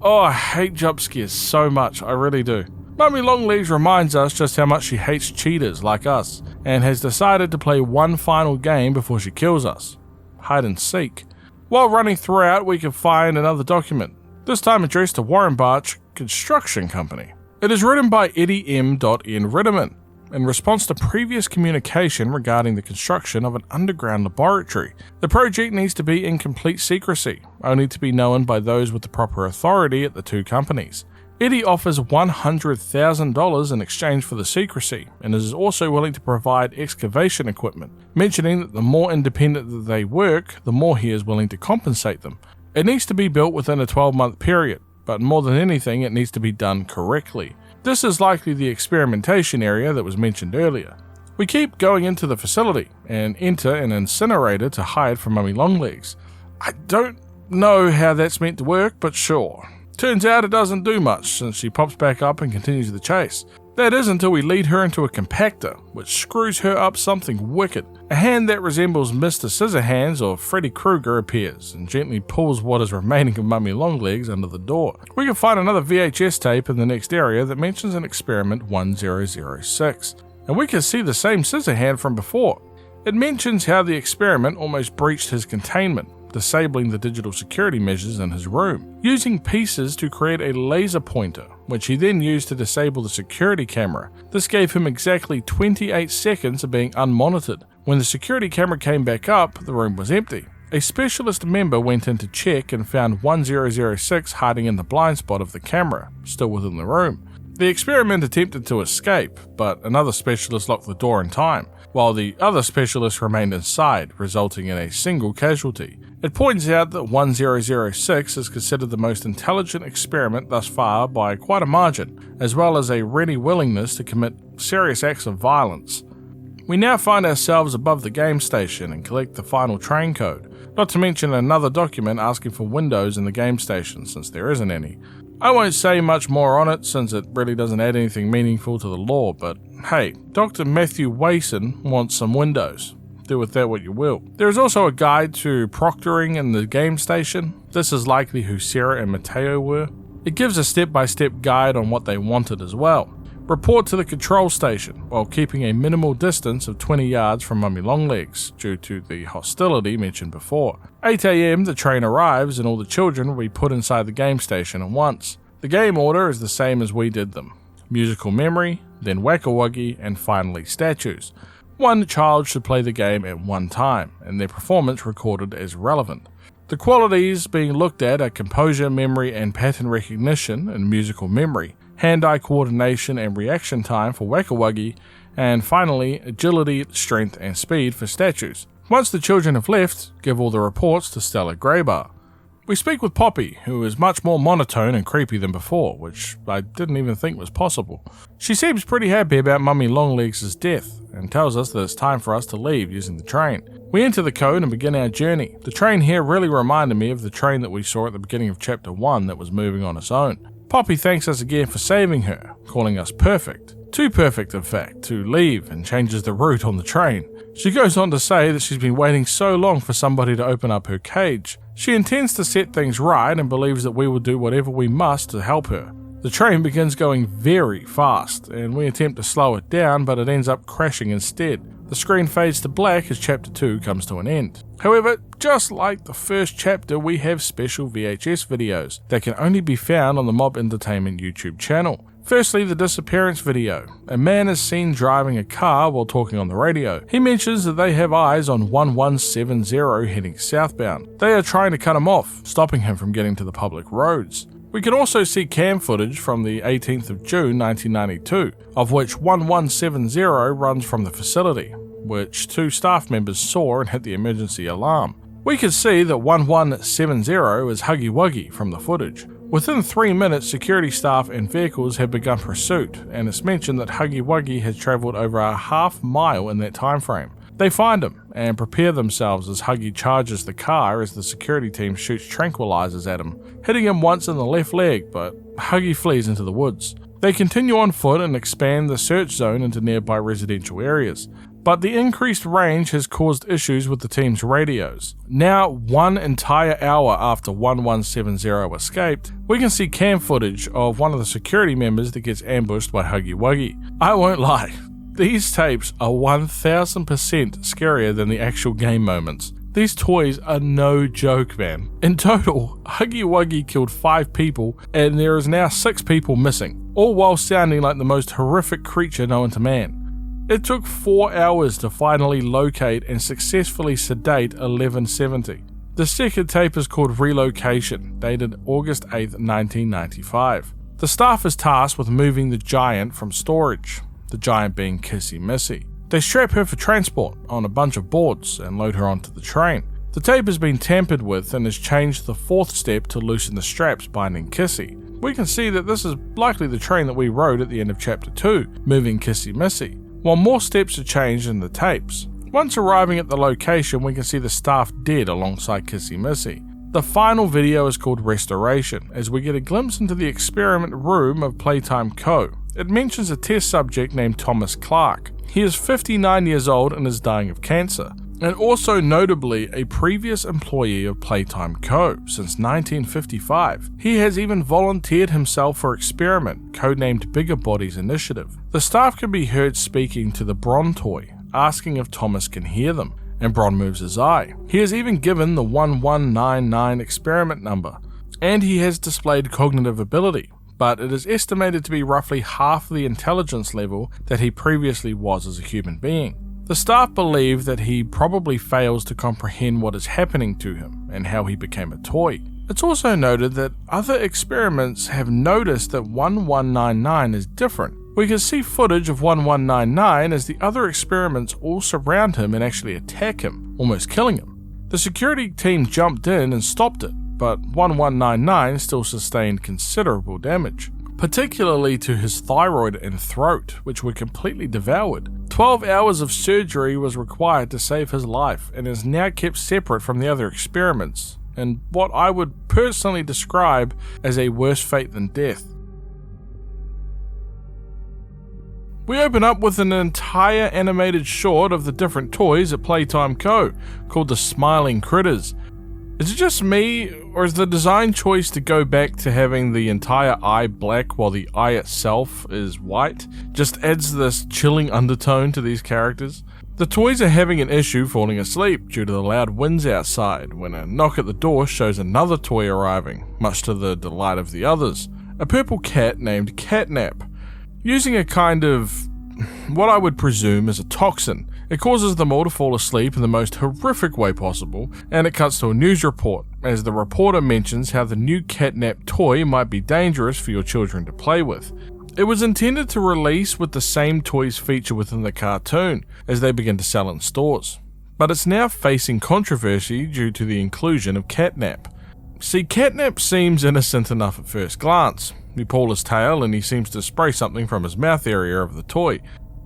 Oh, I hate jump scares so much, I really do. Mummy Longlegs reminds us just how much she hates cheaters like us, and has decided to play one final game before she kills us. Hide and seek. While running throughout, we can find another document, this time addressed to Warren Barch Construction Company. It is written by Eddie M. N. Ritterman, in response to previous communication regarding the construction of an underground laboratory. The project needs to be in complete secrecy, only to be known by those with the proper authority at the two companies. Eddie offers $100,000 in exchange for the secrecy, and is also willing to provide excavation equipment, mentioning that the more independent that they work, the more he is willing to compensate them. It needs to be built within a 12-month period, but more than anything, it needs to be done correctly. This is likely the experimentation area that was mentioned earlier. We keep going into the facility, and enter an incinerator to hide from Mummy Longlegs. I don't know how that's meant to work, but sure. Turns out it doesn't do much, since she pops back up and continues the chase. That is until we lead her into a compactor, which screws her up something wicked. A hand that resembles Mr. Scissorhands or Freddy Krueger appears, and gently pulls what is remaining of Mummy Longlegs under the door. We can find another VHS tape in the next area that mentions an Experiment 1006, and we can see the same Scissorhand from before. It mentions how the experiment almost breached his containment, disabling the digital security measures in his room, using pieces to create a laser pointer, which he then used to disable the security camera. This gave him exactly 28 seconds of being unmonitored. When the security camera came back up, the room was empty. A specialist member went in to check and found 1006 hiding in the blind spot of the camera, still within the room. The experiment attempted to escape, but another specialist locked the door in time, while the other specialist remained inside, resulting in a single casualty. It points out that 1006 is considered the most intelligent experiment thus far by quite a margin, as well as a ready willingness to commit serious acts of violence. We now find ourselves above the game station and collect the final train code, not to mention another document asking for windows in the game station since there isn't any. I won't say much more on it since it really doesn't add anything meaningful to the lore, but hey, Dr. Matthew Wason wants some windows. Do with that what you will. There is also a guide to proctoring in the game station. This is likely who Sarah and Mateo were. It gives a step-by-step guide on what they wanted as well. Report to the control station while keeping a minimal distance of 20 yards from Mummy Longlegs due to the hostility mentioned before. 8 AM the train arrives and all the children will be put inside the game station at once. The game order is the same as we did them. Musical memory, then Whack-A-Wuggy, and finally statues. One child should play the game at one time, and their performance recorded as relevant. The qualities being looked at are composure, memory, and pattern recognition in musical memory, hand-eye coordination and reaction time for Whack-A-Wuggy, and finally, agility, strength, and speed for statues. Once the children have left, give all the reports to Stella Graybar. We speak with Poppy, who is much more monotone and creepy than before, which I didn't even think was possible. She seems pretty happy about Mummy Longlegs' death, and tells us that it's time for us to leave using the train. We enter the code and begin our journey. The train here really reminded me of the train that we saw at the beginning of Chapter 1 that was moving on its own. Poppy thanks us again for saving her, calling us perfect. Too perfect, in fact, to leave, and changes the route on the train. She goes on to say that she's been waiting so long for somebody to open up her cage. She intends to set things right and believes that we will do whatever we must to help her. The train begins going very fast, and we attempt to slow it down, but it ends up crashing instead. The screen fades to black as chapter 2 comes to an end. However, just like the first chapter, we have special VHS videos that can only be found on the Mob Entertainment YouTube channel. Firstly, the disappearance video. A man is seen driving a car while talking on the radio. He mentions that they have eyes on 1170 heading southbound. They are trying to cut him off, stopping him from getting to the public roads. We can also see cam footage from the 18th of June 1992, of which 1170 runs from the facility, which 2 staff members saw and hit the emergency alarm. We can see that 1170 is Huggy Wuggy from the footage. Within 3 minutes, security staff and vehicles have begun pursuit, and it's mentioned that Huggy Wuggy has travelled over a half mile in that time frame. They find him and prepare themselves as Huggy charges the car as the security team shoots tranquilizers at him, hitting him once in the left leg, but Huggy flees into the woods. They continue on foot and expand the search zone into nearby residential areas, but the increased range has caused issues with the team's radios. Now, 1 entire hour after 1170 escaped, we can see cam footage of one of the security members that gets ambushed by Huggy Wuggy. I won't lie. These tapes are 1000% scarier than the actual game moments. These toys are no joke, man. In total, Huggy Wuggy killed 5 people, and there is now 6 people missing, all while sounding like the most horrific creature known to man. It took 4 hours to finally locate and successfully sedate 1170. The second tape is called Relocation, dated August 8, 1995. The staff is tasked with moving the giant from storage, the giant being Kissy Missy. They strap her for transport on a bunch of boards and load her onto the train. The tape has been tampered with and has changed the 4th step to loosen the straps binding Kissy. We can see that this is likely the train that we rode at the end of chapter 2, moving Kissy Missy, while more steps are changed in the tapes. Once arriving at the location, we can see the staff dead alongside Kissy Missy. The final video is called Restoration, as we get a glimpse into the experiment room of Playtime Co. It mentions a test subject named Thomas Clark. He is 59 years old and is dying of cancer, and also notably a previous employee of Playtime Co. since 1955. He has even volunteered himself for experiment, codenamed Bigger Bodies Initiative. The staff can be heard speaking to the Bron toy, asking if Thomas can hear them, and Bron moves his eye. He is even given the 1199 experiment number, and he has displayed cognitive ability, but it is estimated to be roughly half the intelligence level that he previously was as a human being. The staff believe that he probably fails to comprehend what is happening to him and how he became a toy. It's also noted that other experiments have noticed that 1199 is different. We can see footage of 1199 as the other experiments all surround him and actually attack him, almost killing him. The security team jumped in and stopped it, but 1199 still sustained considerable damage, particularly to his thyroid and throat, which were completely devoured. 12 hours of surgery was required to save his life and is now kept separate from the other experiments, and what I would personally describe as a worse fate than death. We open up with an entire animated short of the different toys at Playtime Co. called the Smiling Critters. Is it just me, or is the design choice to go back to having the entire eye black while the eye itself is white just adds this chilling undertone to these characters? The toys are having an issue falling asleep due to the loud winds outside when a knock at the door shows another toy arriving, much to the delight of the others. A purple cat named Catnap. Using a kind of what I would presume is a toxin, it causes them all to fall asleep in the most horrific way possible, and it cuts to a news report, as the reporter mentions how the new Catnap toy might be dangerous for your children to play with. It was intended to release with the same toys feature within the cartoon, as they begin to sell in stores, but it's now facing controversy due to the inclusion of Catnap. See, Catnap seems innocent enough at first glance. We pull his tail and he seems to spray something from his mouth area of the toy.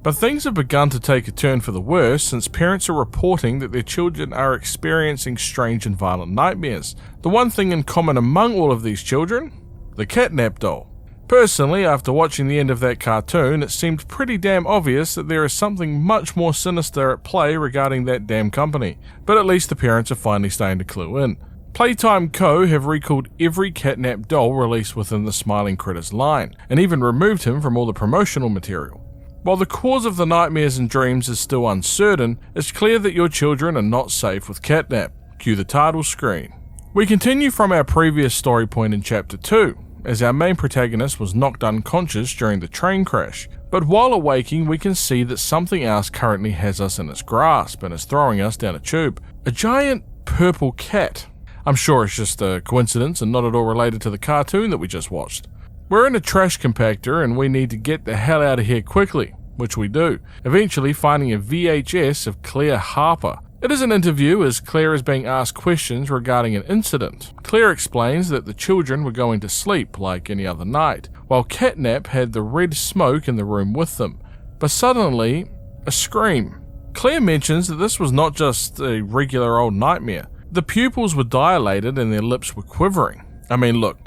But things have begun to take a turn for the worse since parents are reporting that their children are experiencing strange and violent nightmares. The one thing in common among all of these children? The Catnap doll. Personally, after watching the end of that cartoon, it seemed pretty damn obvious that there is something much more sinister at play regarding that damn company. But at least the parents are finally starting to clue in. Playtime Co. have recalled every catnap doll released within the Smiling Critters line, and even removed him from all the promotional material. While the cause of the nightmares and dreams is still uncertain, it's clear that your children are not safe with catnap. Cue the title screen. We continue from our previous story point in Chapter 2, as our main protagonist was knocked unconscious during the train crash, but while awaking we can see that something else currently has us in its grasp and is throwing us down a tube. A giant purple cat. I'm sure it's just a coincidence and not at all related to the cartoon that we just watched. We're in a trash compactor and we need to get the hell out of here quickly, which we do, eventually finding a VHS of Claire Harper. It is an interview as Claire is being asked questions regarding an incident. Claire explains that the children were going to sleep like any other night, while Catnap had the red smoke in the room with them. But suddenly, a scream. Claire mentions that this was not just a regular old nightmare. The pupils were dilated and their lips were quivering. I mean, look,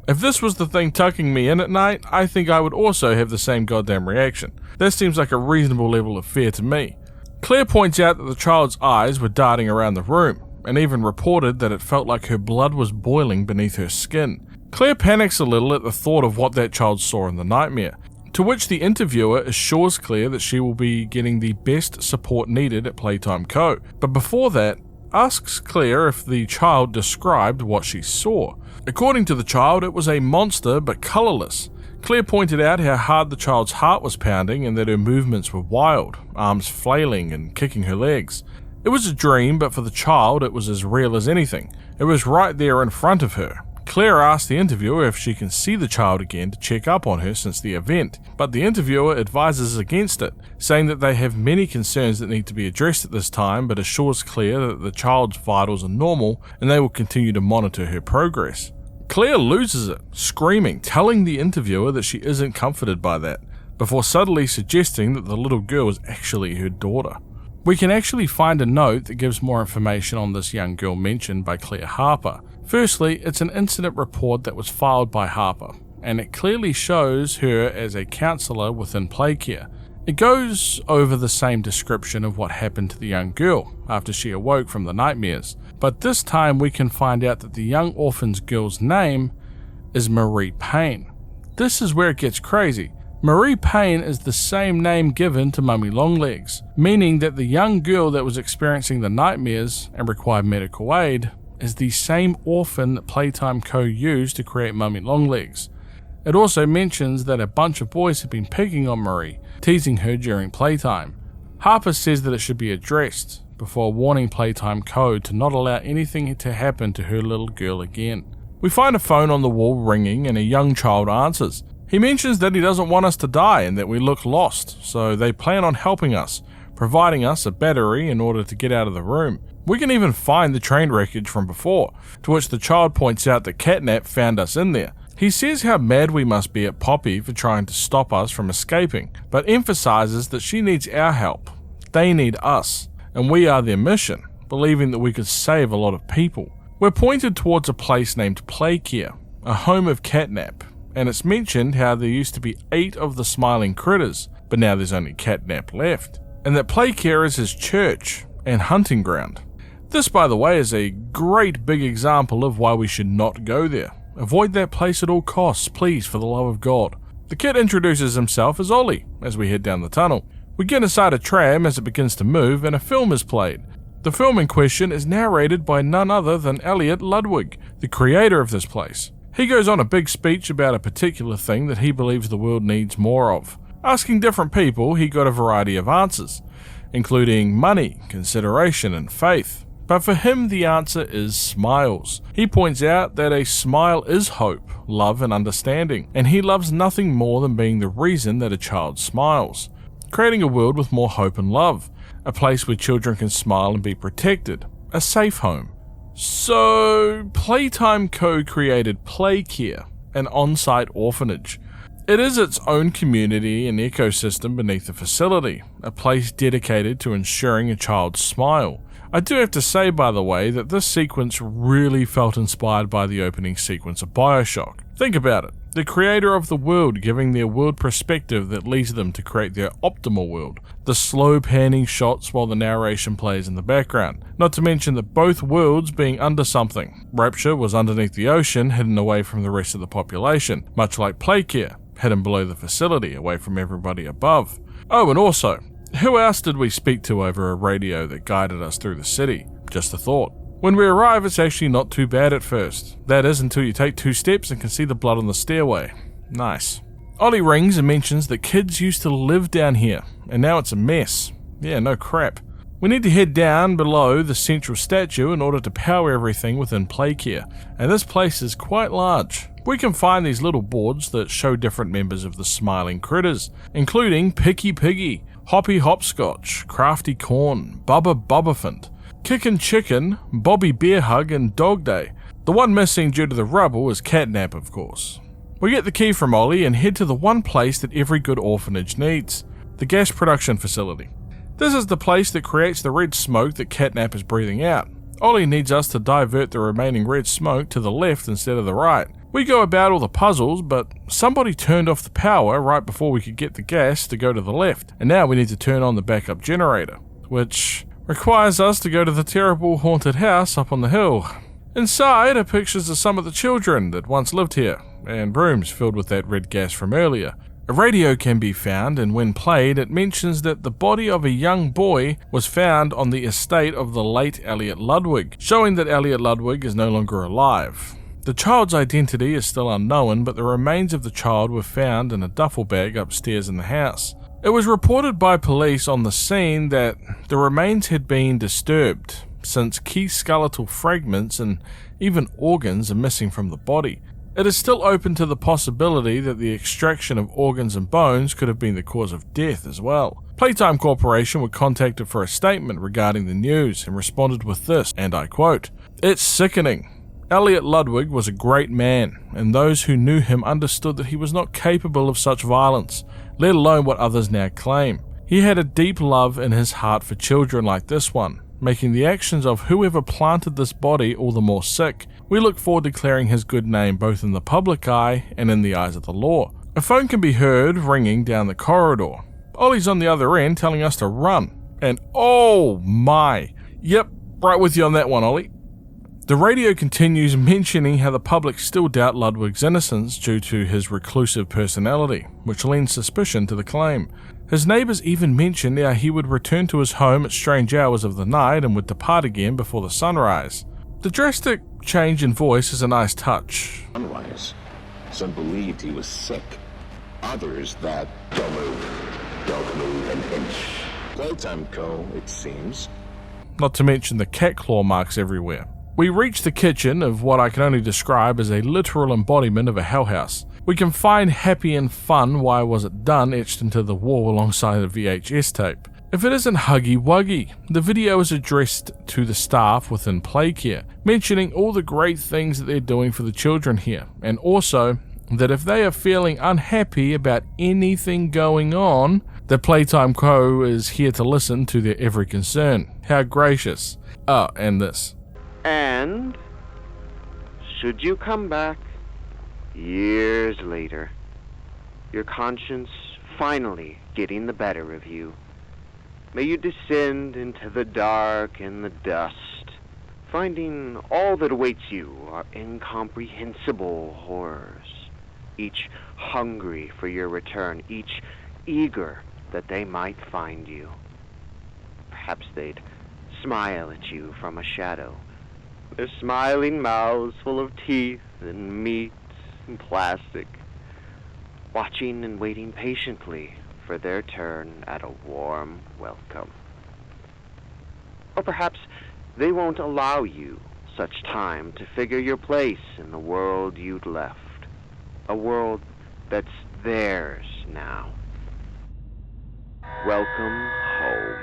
if this was the thing tucking me in at night, I think I would also have the same goddamn reaction. That seems like a reasonable level of fear to me. Claire points out that the child's eyes were darting around the room, and even reported that it felt like her blood was boiling beneath her skin. Claire panics a little at the thought of what that child saw in the nightmare, to which the interviewer assures Claire that she will be getting the best support needed at Playtime Co. But before that, asks Claire if the child described what she saw. According to the child, it was a monster but colourless. Claire pointed out how hard the child's heart was pounding and that her movements were wild, arms flailing and kicking her legs. It was a dream, but for the child it was as real as anything. It was right there in front of her. Claire asked the interviewer if she can see the child again to check up on her since the event, but the interviewer advises against it, saying that they have many concerns that need to be addressed at this time, but assures Claire that the child's vitals are normal and they will continue to monitor her progress. Claire loses it, screaming, telling the interviewer that she isn't comforted by that, before subtly suggesting that the little girl is actually her daughter. We can actually find a note that gives more information on this young girl mentioned by Claire Harper. Firstly, it's an incident report that was filed by Harper, and it clearly shows her as a counsellor within Playcare. It goes over the same description of what happened to the young girl after she awoke from the nightmares, but this time we can find out that the young orphan's girl's name is Marie Payne. This is where it gets crazy. Marie Payne is the same name given to Mummy Longlegs, meaning that the young girl that was experiencing the nightmares and required medical aid is the same orphan that Playtime Co. used to create Mummy Longlegs. It also mentions that a bunch of boys have been picking on Marie, teasing her during playtime. Harper says that it should be addressed, before warning Playtime Co. to not allow anything to happen to her little girl again. We find a phone on the wall ringing and a young child answers. He mentions that he doesn't want us to die and that we look lost, so they plan on helping us, providing us a battery in order to get out of the room. We can even find the train wreckage from before, to which the child points out that Catnap found us in there. He says how mad we must be at Poppy for trying to stop us from escaping, but emphasizes that she needs our help. They need us, and we are their mission, believing that we could save a lot of people. We're pointed towards a place named Playcare, a home of Catnap, and it's mentioned how there used to be 8 of the Smiling Critters, but now there's only Catnap left, and that Playcare is his church and hunting ground. This, by the way, is a great big example of why we should not go there. Avoid that place at all costs, please, for the love of God. The kid introduces himself as Ollie as we head down the tunnel. We get inside a tram as it begins to move and a film is played. The film in question is narrated by none other than Elliot Ludwig, the creator of this place. He goes on a big speech about a particular thing that he believes the world needs more of. Asking different people, he got a variety of answers, including money, consideration, and faith. But for him, the answer is smiles. He points out that a smile is hope, love, and understanding, and he loves nothing more than being the reason that a child smiles. Creating a world with more hope and love, a place where children can smile and be protected, a safe home. So, Playtime Co. created Playcare, an on-site orphanage. It is its own community and ecosystem beneath the facility, a place dedicated to ensuring a child's smile. I do have to say, by the way, that this sequence really felt inspired by the opening sequence of BioShock. Think about it. the creator of the world giving their world perspective that leads them to create their optimal world. The slow panning shots while the narration plays in the background. Not to mention that both worlds being under something. Rapture was underneath the ocean, hidden away from the rest of the population, much like Playcare, hidden below the facility, away from everybody above. Oh, and also, who else did we speak to over a radio that guided us through the city? Just a thought. When we arrive, it's actually not too bad at first. That is until you take 2 steps and can see the blood on the stairway. Nice. Ollie rings and mentions that kids used to live down here, and now it's a mess. Yeah, no crap. We need to head down below the central statue in order to power everything within Playcare, and this place is quite large. We can find these little boards that show different members of the Smiling Critters, including Picky Piggy, Hoppy Hopscotch, Crafty Corn, Bubba Bubbaphant, Kickin' Chicken, Bobby Bear Hug, and Dog Day. The one missing due to the rubble is Catnap, of course. We get the key from Ollie and head to the one place that every good orphanage needs, the gas production facility. This is the place that creates the red smoke that Catnap is breathing out. Ollie needs us to divert the remaining red smoke to the left instead of the right. We go about all the puzzles, but somebody turned off the power right before we could get the gas to go to the left, and now we need to turn on the backup generator, which requires us to go to the terrible haunted house up on the hill. Inside are pictures of some of the children that once lived here, and rooms filled with that red gas from earlier. A radio can be found, and when played, it mentions that the body of a young boy was found on the estate of the late Elliot Ludwig, showing that Elliot Ludwig is no longer alive. The child's identity is still unknown, but the remains of the child were found in a duffel bag upstairs in the house. It was reported by police on the scene that the remains had been disturbed, since key skeletal fragments and even organs are missing from the body. It is still open to the possibility that the extraction of organs and bones could have been the cause of death as well. Playtime Corporation were contacted for a statement regarding the news and responded with this, and I quote, "It's sickening. Elliot Ludwig was a great man, and those who knew him understood that he was not capable of such violence, let alone what others now claim. He had a deep love in his heart for children like this one, making the actions of whoever planted this body all the more sick. We look forward to clearing his good name both in the public eye and in the eyes of the law." A phone can be heard ringing down the corridor. Ollie's on the other end telling us to run. And oh my. Yep, right with you on that one, Ollie. The radio continues mentioning how the public still doubt Ludwig's innocence due to his reclusive personality, which lends suspicion to the claim. His neighbours even mentioned how he would return to his home at strange hours of the night and would depart again before the sunrise. The drastic change in voice is a nice touch. Sunrise. Some believed he was sick. Others that don't move an inch. Playtime Co., it seems. Not to mention the cat claw marks everywhere. We reach the kitchen of what I can only describe as a literal embodiment of a hell house. We can find happy and fun, why was it done, etched into the wall alongside a VHS tape. If it isn't huggy wuggy, the video is addressed to the staff within Playcare, mentioning all the great things that they're doing for the children here, and also that if they are feeling unhappy about anything going on, the Playtime Co. is here to listen to their every concern. How gracious. Oh, and this. And should you come back years later, your conscience finally getting the better of you, may you descend into the dark and the dust, finding all that awaits you are incomprehensible horrors, each hungry for your return, each eager that they might find you. Perhaps they'd smile at you from a shadow, their smiling mouths full of teeth and meat and plastic, watching and waiting patiently for their turn at a warm welcome. Or perhaps they won't allow you such time to figure your place in the world you'd left, a world that's theirs now. Welcome home.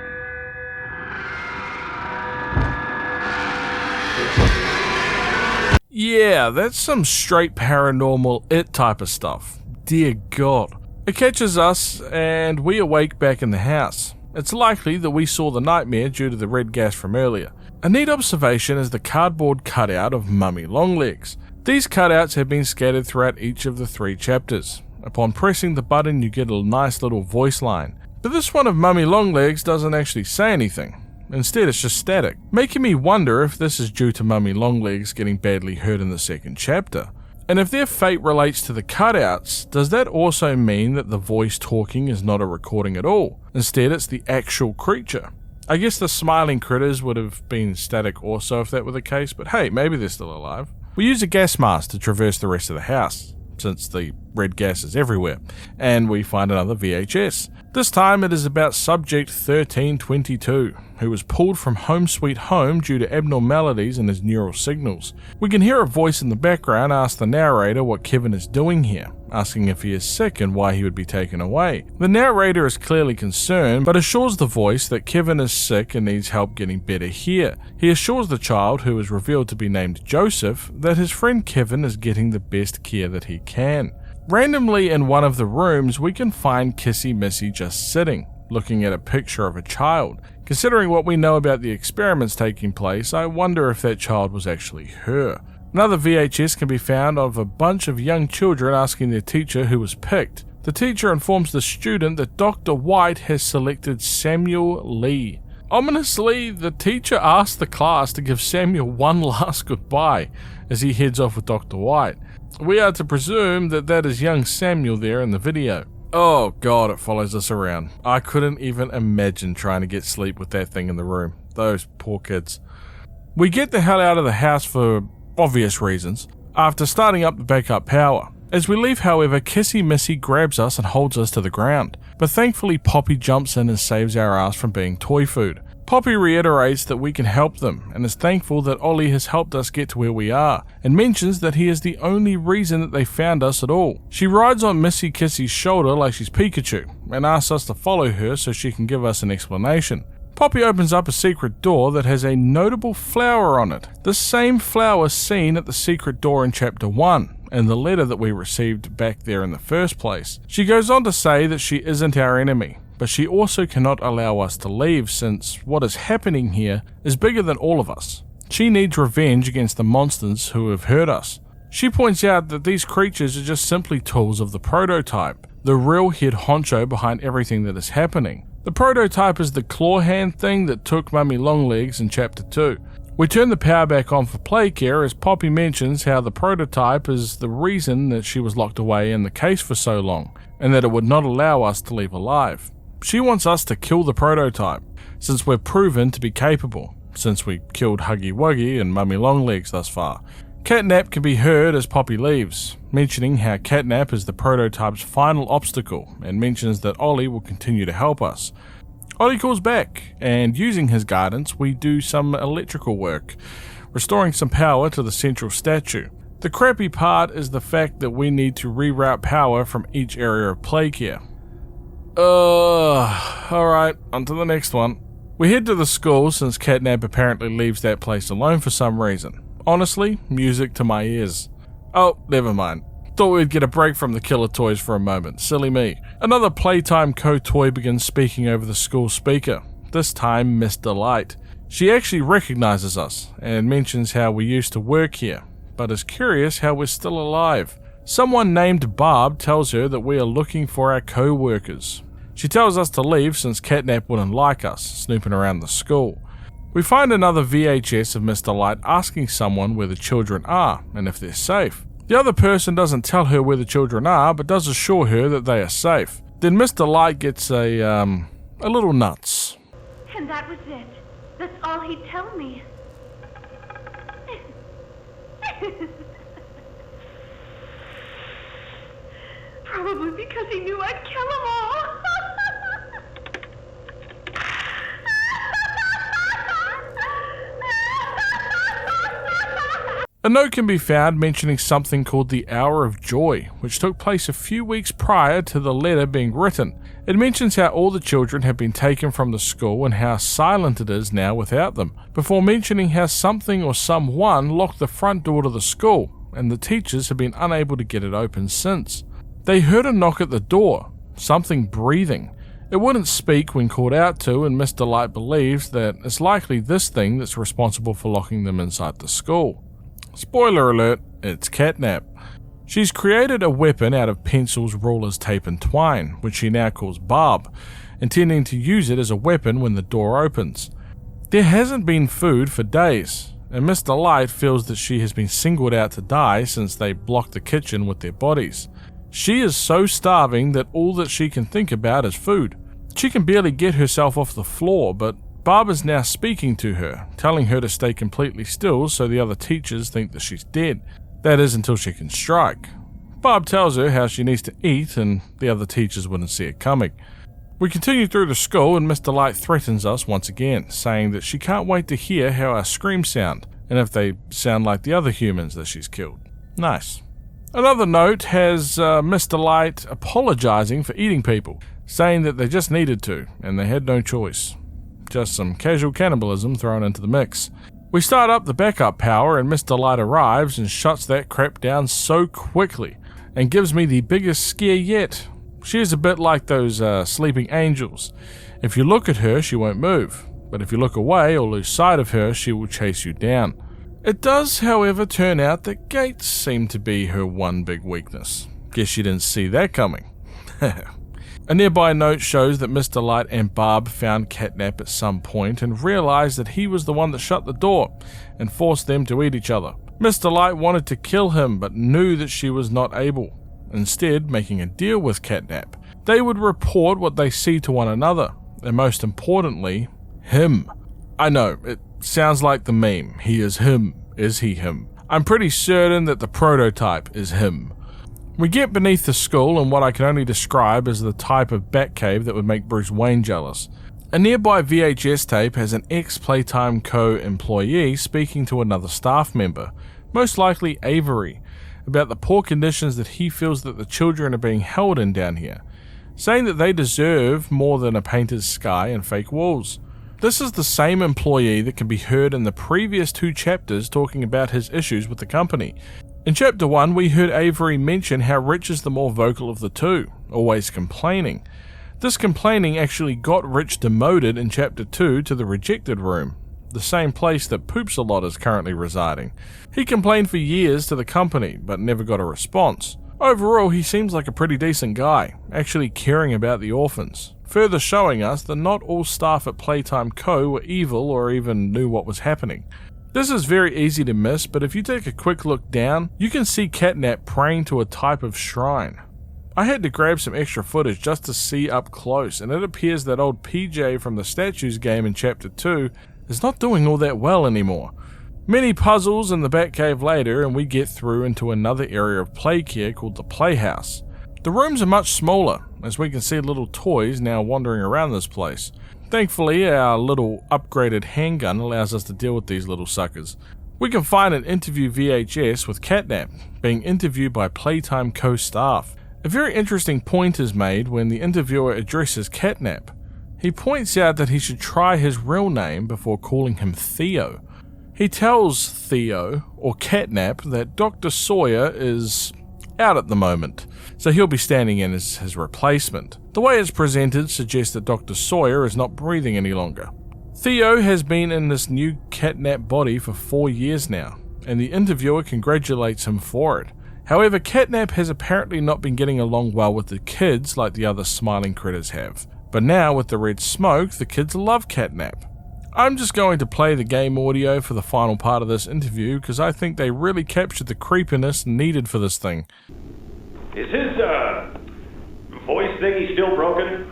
Yeah, that's some straight paranormal It type of stuff. Dear God. It catches us and we awake back in the house. It's likely that we saw the nightmare due to the red gas from earlier. A neat observation is the cardboard cutout of Mummy Longlegs. These cutouts have been scattered throughout each of the 3 chapters. Upon pressing the button, you get a nice little voice line. But this one of Mummy Longlegs doesn't actually say anything. Instead, it's just static, making me wonder if this is due to Mummy Longlegs getting badly hurt in the 2nd chapter. And if their fate relates to the cutouts, does that also mean that the voice talking is not a recording at all? Instead, it's the actual creature. I guess the smiling critters would have been static also if that were the case, but hey, maybe they're still alive. We use a gas mask to traverse the rest of the house, since the red gas is everywhere, and we find another VHS. This time it is about Subject 1322, who was pulled from Home Sweet Home due to abnormalities in his neural signals. We can hear a voice in the background ask the narrator what Kevin is doing here, asking if he is sick and why he would be taken away. The narrator is clearly concerned, but assures the voice that Kevin is sick and needs help getting better here. He assures the child, who is revealed to be named Joseph, that his friend Kevin is getting the best care that he can. Randomly in one of the rooms, we can find Kissy Missy just sitting, looking at a picture of a child. Considering what we know about the experiments taking place, I wonder if that child was actually her. Another VHS can be found of a bunch of young children asking their teacher who was picked. The teacher informs the student that Dr. White has selected Samuel Lee. Ominously, the teacher asks the class to give Samuel one last goodbye as he heads off with Dr. White. We are to presume that that is young Samuel there in the video. Oh god, it follows us around. I couldn't even imagine trying to get sleep with that thing in the room. Those poor kids. We get the hell out of the house for obvious reasons, after starting up the backup power. As we leave, however, Kissy Missy grabs us and holds us to the ground, but thankfully Poppy jumps in and saves our ass from being toy food. Poppy reiterates that we can help them, and is thankful that Ollie has helped us get to where we are, and mentions that he is the only reason that they found us at all. She rides on Missy Kissy's shoulder like she's Pikachu, and asks us to follow her so she can give us an explanation. Poppy opens up a secret door that has a notable flower on it, the same flower seen at the secret door in Chapter 1, and the letter that we received back there in the first place. She goes on to say that she isn't our enemy, but she also cannot allow us to leave since what is happening here is bigger than all of us. She needs revenge against the monsters who have hurt us. She points out that these creatures are just simply tools of the prototype, the real head honcho behind everything that is happening. The prototype is the claw hand thing that took Mummy Longlegs in Chapter 2. We turn the power back on for Playcare as Poppy mentions how the prototype is the reason that she was locked away in the case for so long, and that it would not allow us to leave alive. She wants us to kill the prototype, since we're proven to be capable, since we killed Huggy Wuggy and Mummy Longlegs thus far. Catnap can be heard as Poppy leaves, mentioning how Catnap is the prototype's final obstacle, and mentions that Ollie will continue to help us. Ollie calls back, and using his guidance, we do some electrical work, restoring some power to the central statue. The crappy part is the fact that we need to reroute power from each area of Playcare. Alright, on to the next one. We head to the school since Catnap apparently leaves that place alone for some reason. Honestly, music to my ears. Oh, never mind. Thought we'd get a break from the killer toys for a moment. Silly me. Another Playtime co-toy begins speaking over the school speaker. This time, Miss Delight. She actually recognizes us and mentions how we used to work here, but is curious how we're still alive. Someone named Barb tells her that we are looking for our co-workers. She tells us to leave since Catnap wouldn't like us, snooping around the school. We find another VHS of Mr. Light asking someone where the children are and if they're safe. The other person doesn't tell her where the children are, but does assure her that they are safe. Then Mr. Light gets a little nuts. And that was it. That's all he'd tell me. Probably because he knew I'd kill them all. A note can be found mentioning something called the Hour of Joy, which took place a few weeks prior to the letter being written. It mentions how all the children have been taken from the school and how silent it is now without them, before mentioning how something or someone locked the front door to the school, and the teachers have been unable to get it open since. They heard a knock at the door, something breathing. It wouldn't speak when called out to, and Mr. Light believes that it's likely this thing that's responsible for locking them inside the school. Spoiler alert, it's catnap. She's created a weapon out of pencils, rulers, tape and twine, which she now calls Barb, intending to use it as a weapon when the door opens. There hasn't been food for days, and Mr. Light feels that she has been singled out to die since they blocked the kitchen with their bodies. She is so starving that all that she can think about is food. She can barely get herself off the floor, but Barb is now speaking to her, telling her to stay completely still so the other teachers think that she's dead. That is until she can strike. Barb tells her how she needs to eat and the other teachers wouldn't see it coming. We continue through the school and Mr. Light threatens us once again, saying that she can't wait to hear how our screams sound and if they sound like the other humans that she's killed. Nice. Another note has Mr. Light apologizing for eating people, saying that they just needed to and they had no choice. Just some casual cannibalism thrown into the mix. We start up the backup power and Mr. Light arrives and shuts that crap down so quickly and gives me the biggest scare yet. She is a bit like those sleeping angels. If you look at her, she won't move, but if you look away or lose sight of her, she will chase you down. It does, however, turn out that gates seem to be her one big weakness. Guess she didn't see that coming. A nearby note shows that Mr. Light and Barb found catnap at some point and realized that he was the one that shut the door and forced them to eat each other. Mr. Light wanted to kill him but knew that she was not able, instead making a deal with catnap. They would report what they see to one another, and most importantly, him. I know, it sounds like the meme, he is him, is he him? I'm pretty certain that the prototype is him. We get beneath the school in what I can only describe as the type of Batcave that would make Bruce Wayne jealous. A nearby VHS tape has an ex-Playtime Co. employee speaking to another staff member, most likely Avery, about the poor conditions that he feels that the children are being held in down here, saying that they deserve more than a painted sky and fake walls. This is the same employee that can be heard in the previous 2 chapters talking about his issues with the company. In Chapter 1, we heard Avery mention how Rich is the more vocal of the two, always complaining. This complaining actually got Rich demoted in Chapter 2 to the Rejected Room, the same place that Poops-a-Lot is currently residing. He complained for years to the company, but never got a response. Overall, he seems like a pretty decent guy, actually caring about the orphans, further showing us that not all staff at Playtime Co. were evil or even knew what was happening. This is very easy to miss, but if you take a quick look down, you can see catnap praying to a type of shrine. I had to grab some extra footage just to see up close, and it appears that old PJ from the Statues game in Chapter 2 is not doing all that well anymore. Many puzzles in the Batcave later, and we get through into another area of play care called the Playhouse. The rooms are much smaller, as we can see little toys now wandering around this place. Thankfully, our little upgraded handgun allows us to deal with these little suckers. We can find an interview VHS with catnap, being interviewed by Playtime Co. staff. A very interesting point is made when the interviewer addresses catnap. He points out that he should try his real name before calling him Theo. He tells Theo, or catnap, that Dr. Sawyer is out at the moment, so he'll be standing in as his replacement. The way it's presented suggests that Dr. Sawyer is not breathing any longer. Theo has been in this new catnap body for 4 years now, and the interviewer congratulates him for it. However, catnap has apparently not been getting along well with the kids like the other smiling critters have. But now with the red smoke, the kids love catnap. I'm just going to play the game audio for the final part of this interview because I think they really captured the creepiness needed for this thing. Is his, voice thingy still broken?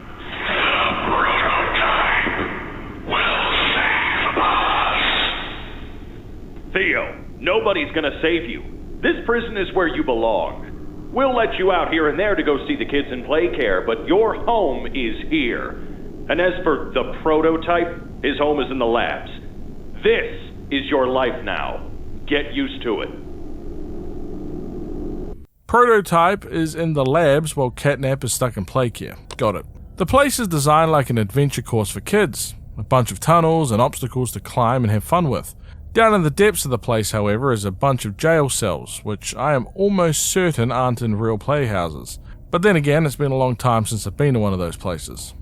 Prototype will save us! Theo, nobody's gonna save you. This prison is where you belong. We'll let you out here and there to go see the kids in play care, but your home is here. And as for the prototype, his home is in the labs. This is your life now. Get used to it. Prototype is in the labs while catnap is stuck in play care. Got it. The place is designed like an adventure course for kids. A bunch of tunnels and obstacles to climb and have fun with. Down in the depths of the place, however, is a bunch of jail cells, which I am almost certain aren't in real playhouses. But then again, it's been a long time since I've been to one of those places.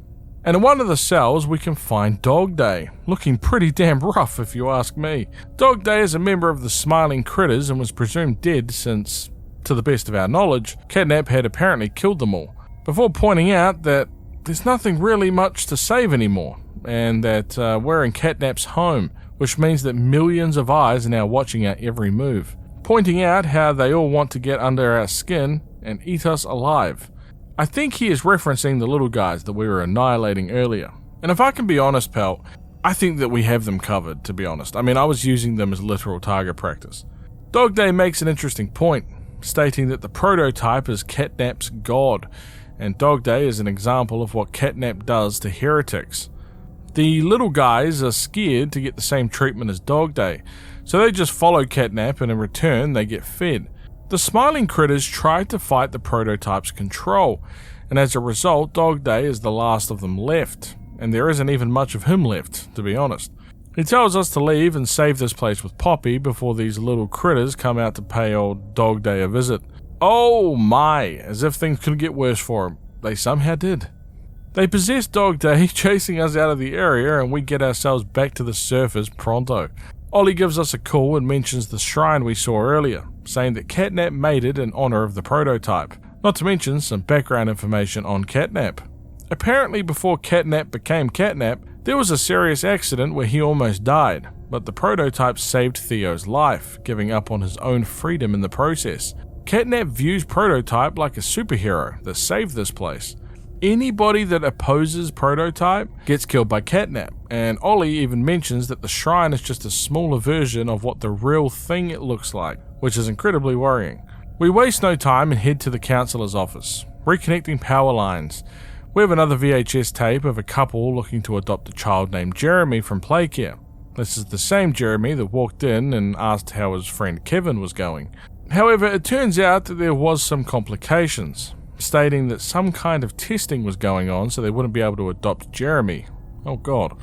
And in one of the cells we can find Dog Day, looking pretty damn rough if you ask me. Dog Day is a member of the Smiling Critters and was presumed dead since, to the best of our knowledge, Catnap had apparently killed them all, before pointing out that there's nothing really much to save anymore, and that we're in Catnap's home, which means that millions of eyes are now watching our every move, pointing out how they all want to get under our skin and eat us alive. I think he is referencing the little guys that we were annihilating earlier. And if I can be honest, pal, I think that we have them covered, to be honest. I mean, I was using them as literal target practice. Dog Day makes an interesting point, stating that the prototype is Catnap's god, and Dog Day is an example of what Catnap does to heretics. The little guys are scared to get the same treatment as Dog Day, so they just follow Catnap and in return they get fed. The Smiling Critters tried to fight the prototype's control, and as a result Dog Day is the last of them left, and there isn't even much of him left, to be honest. He tells us to leave and save this place with Poppy before these little critters come out to pay old Dog Day a visit. Oh my, as if things could get worse for him. They somehow did. They possess Dog Day, chasing us out of the area, and we get ourselves back to the surface pronto. Ollie gives us a call and mentions the shrine we saw earlier, saying that Catnap made it in honour of the prototype, not to mention some background information on Catnap. Apparently before Catnap became Catnap, there was a serious accident where he almost died, but the prototype saved Theo's life, giving up on his own freedom in the process. Catnap views Prototype like a superhero that saved this place. Anybody that opposes Prototype gets killed by Catnap, and Ollie even mentions that the shrine is just a smaller version of what the real thing it looks like, which is incredibly worrying. We waste no time and head to the counsellor's office, reconnecting power lines. We have another VHS tape of a couple looking to adopt a child named Jeremy from Playcare. This is the same Jeremy that walked in and asked how his friend Kevin was going. However, it turns out that there was some complications, stating that some kind of testing was going on so they wouldn't be able to adopt Jeremy. Oh god.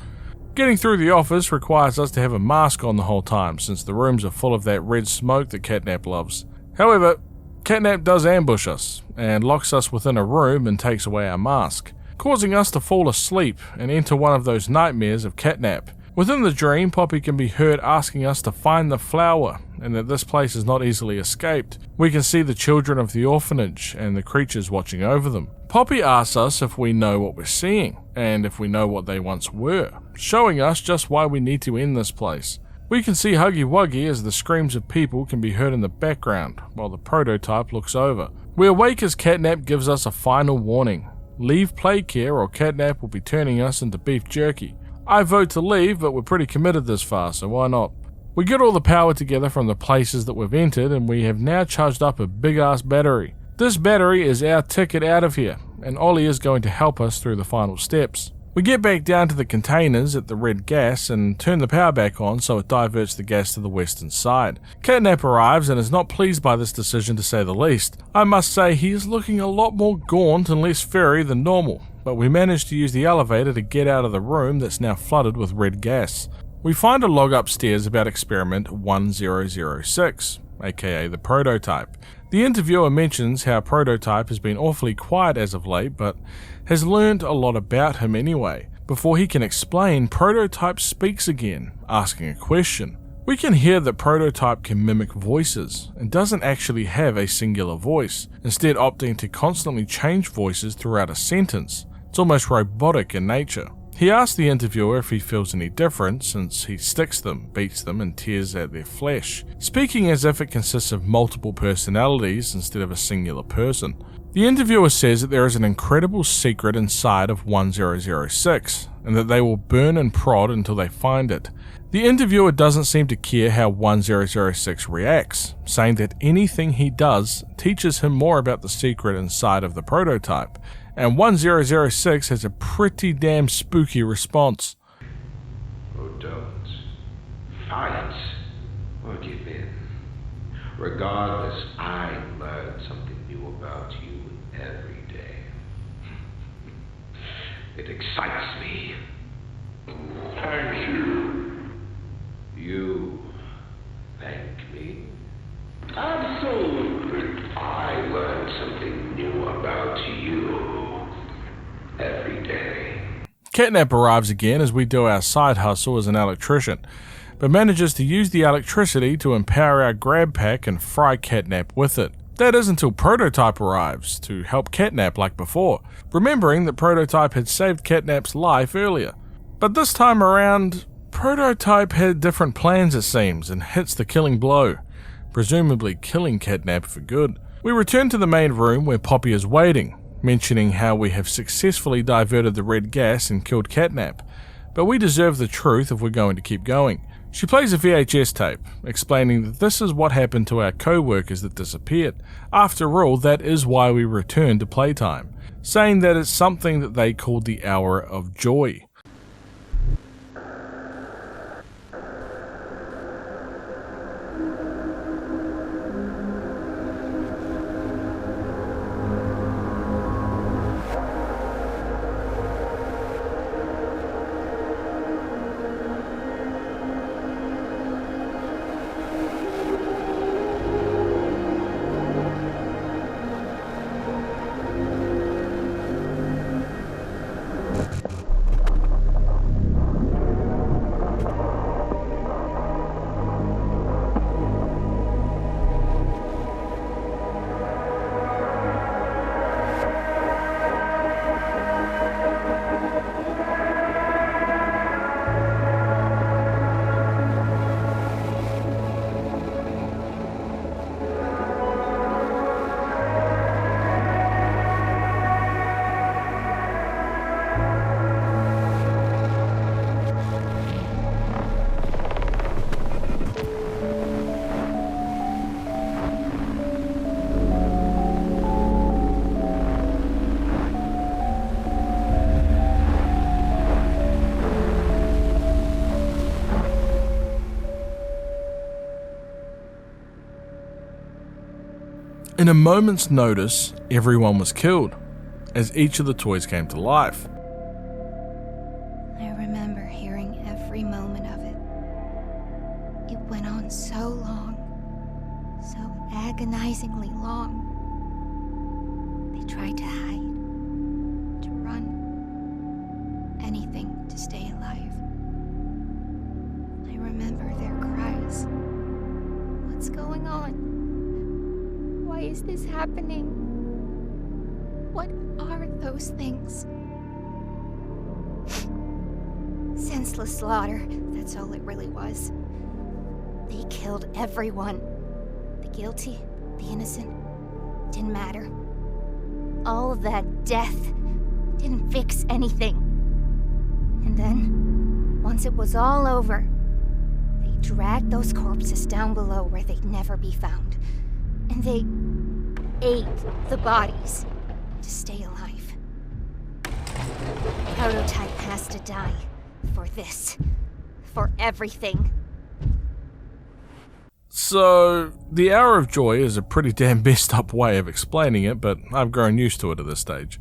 Getting through the office requires us to have a mask on the whole time, since the rooms are full of that red smoke that Catnap loves. However, Catnap does ambush us, and locks us within a room and takes away our mask, causing us to fall asleep and enter one of those nightmares of Catnap. Within the dream, Poppy can be heard asking us to find the flower, and that this place is not easily escaped. We can see the children of the orphanage and the creatures watching over them. Poppy asks us if we know what we're seeing, and if we know what they once were, showing us just why we need to end this place. We can see Huggy Wuggy as the screams of people can be heard in the background, while the prototype looks over. We awake as Catnap gives us a final warning. Leave Playcare or Catnap will be turning us into beef jerky. I vote to leave, but we're pretty committed this far, so why not? We get all the power together from the places that we've entered, and we have now charged up a big-ass battery. This battery is our ticket out of here, and Ollie is going to help us through the final steps. We get back down to the containers at the red gas and turn the power back on so it diverts the gas to the western side. Catnap arrives and is not pleased by this decision, to say the least. I must say he is looking a lot more gaunt and less furry than normal, but we manage to use the elevator to get out of the room that's now flooded with red gas. We find a log upstairs about experiment 1006, aka the prototype. The interviewer mentions how Prototype has been awfully quiet as of late, but has learned a lot about him anyway. Before he can explain, Prototype speaks again, asking a question. We can hear that Prototype can mimic voices, and doesn't actually have a singular voice, instead opting to constantly change voices throughout a sentence. It's almost robotic in nature. He asks the interviewer if he feels any different, since he sticks them, beats them, and tears at their flesh, speaking as if it consists of multiple personalities instead of a singular person. The interviewer says that there is an incredible secret inside of 1006, and that they will burn and prod until they find it. The interviewer doesn't seem to care how 1006 reacts, saying that anything he does teaches him more about the secret inside of the prototype, and 1006 has a pretty damn spooky response. Oh, don't fight or give in. Regardless, I learn something new about you every day. It excites me. Thank you. You thank me? Absolutely. I learn something new about you every day. Catnap arrives again as we do our side hustle as an electrician, but manages to use the electricity to empower our grab pack and fry Catnap with it. That is until Prototype arrives to help Catnap like before, remembering that Prototype had saved Catnap's life earlier. But this time around, Prototype had different plans it seems and hits the killing blow, presumably killing Catnap for good. We return to the main room where Poppy is waiting, mentioning how we have successfully diverted the red gas and killed Catnap, but we deserve the truth if we're going to keep going. She plays a VHS tape, explaining that this is what happened to our co-workers that disappeared. After all, that is why we returned to Playtime, saying that it's something that they called the Hour of Joy. In a moment's notice, everyone was killed, as each of the toys came to life. I remember hearing every moment of it. It went on so long, so agonizingly long. They tried to hide, to run, anything to stay alive. I remember their cries. What's going on? Why is this happening? What are those things? Senseless slaughter, that's all it really was. They killed everyone. The guilty, the innocent, didn't matter. All of that death didn't fix anything. And then, once it was all over, they dragged those corpses down below where they'd never be found. And they ate the bodies to stay alive. Prototype has to die for this, for everything. So, the Hour of Joy is a pretty damn messed up way of explaining it, but I've grown used to it at this stage.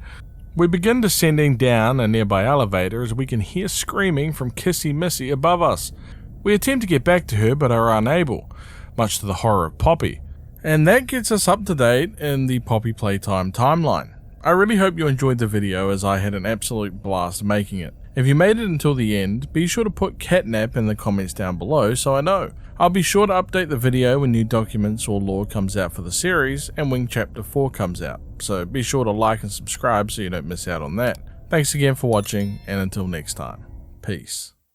We begin descending down a nearby elevator as we can hear screaming from Kissy Missy above us. We attempt to get back to her but are unable, much to the horror of Poppy. And that gets us up to date in the Poppy Playtime timeline. I really hope you enjoyed the video as I had an absolute blast making it. If you made it until the end, be sure to put Catnap in the comments down below so I know. I'll be sure to update the video when new documents or lore comes out for the series and when Chapter 4 comes out, so be sure to like and subscribe so you don't miss out on that. Thanks again for watching, and until next time, peace.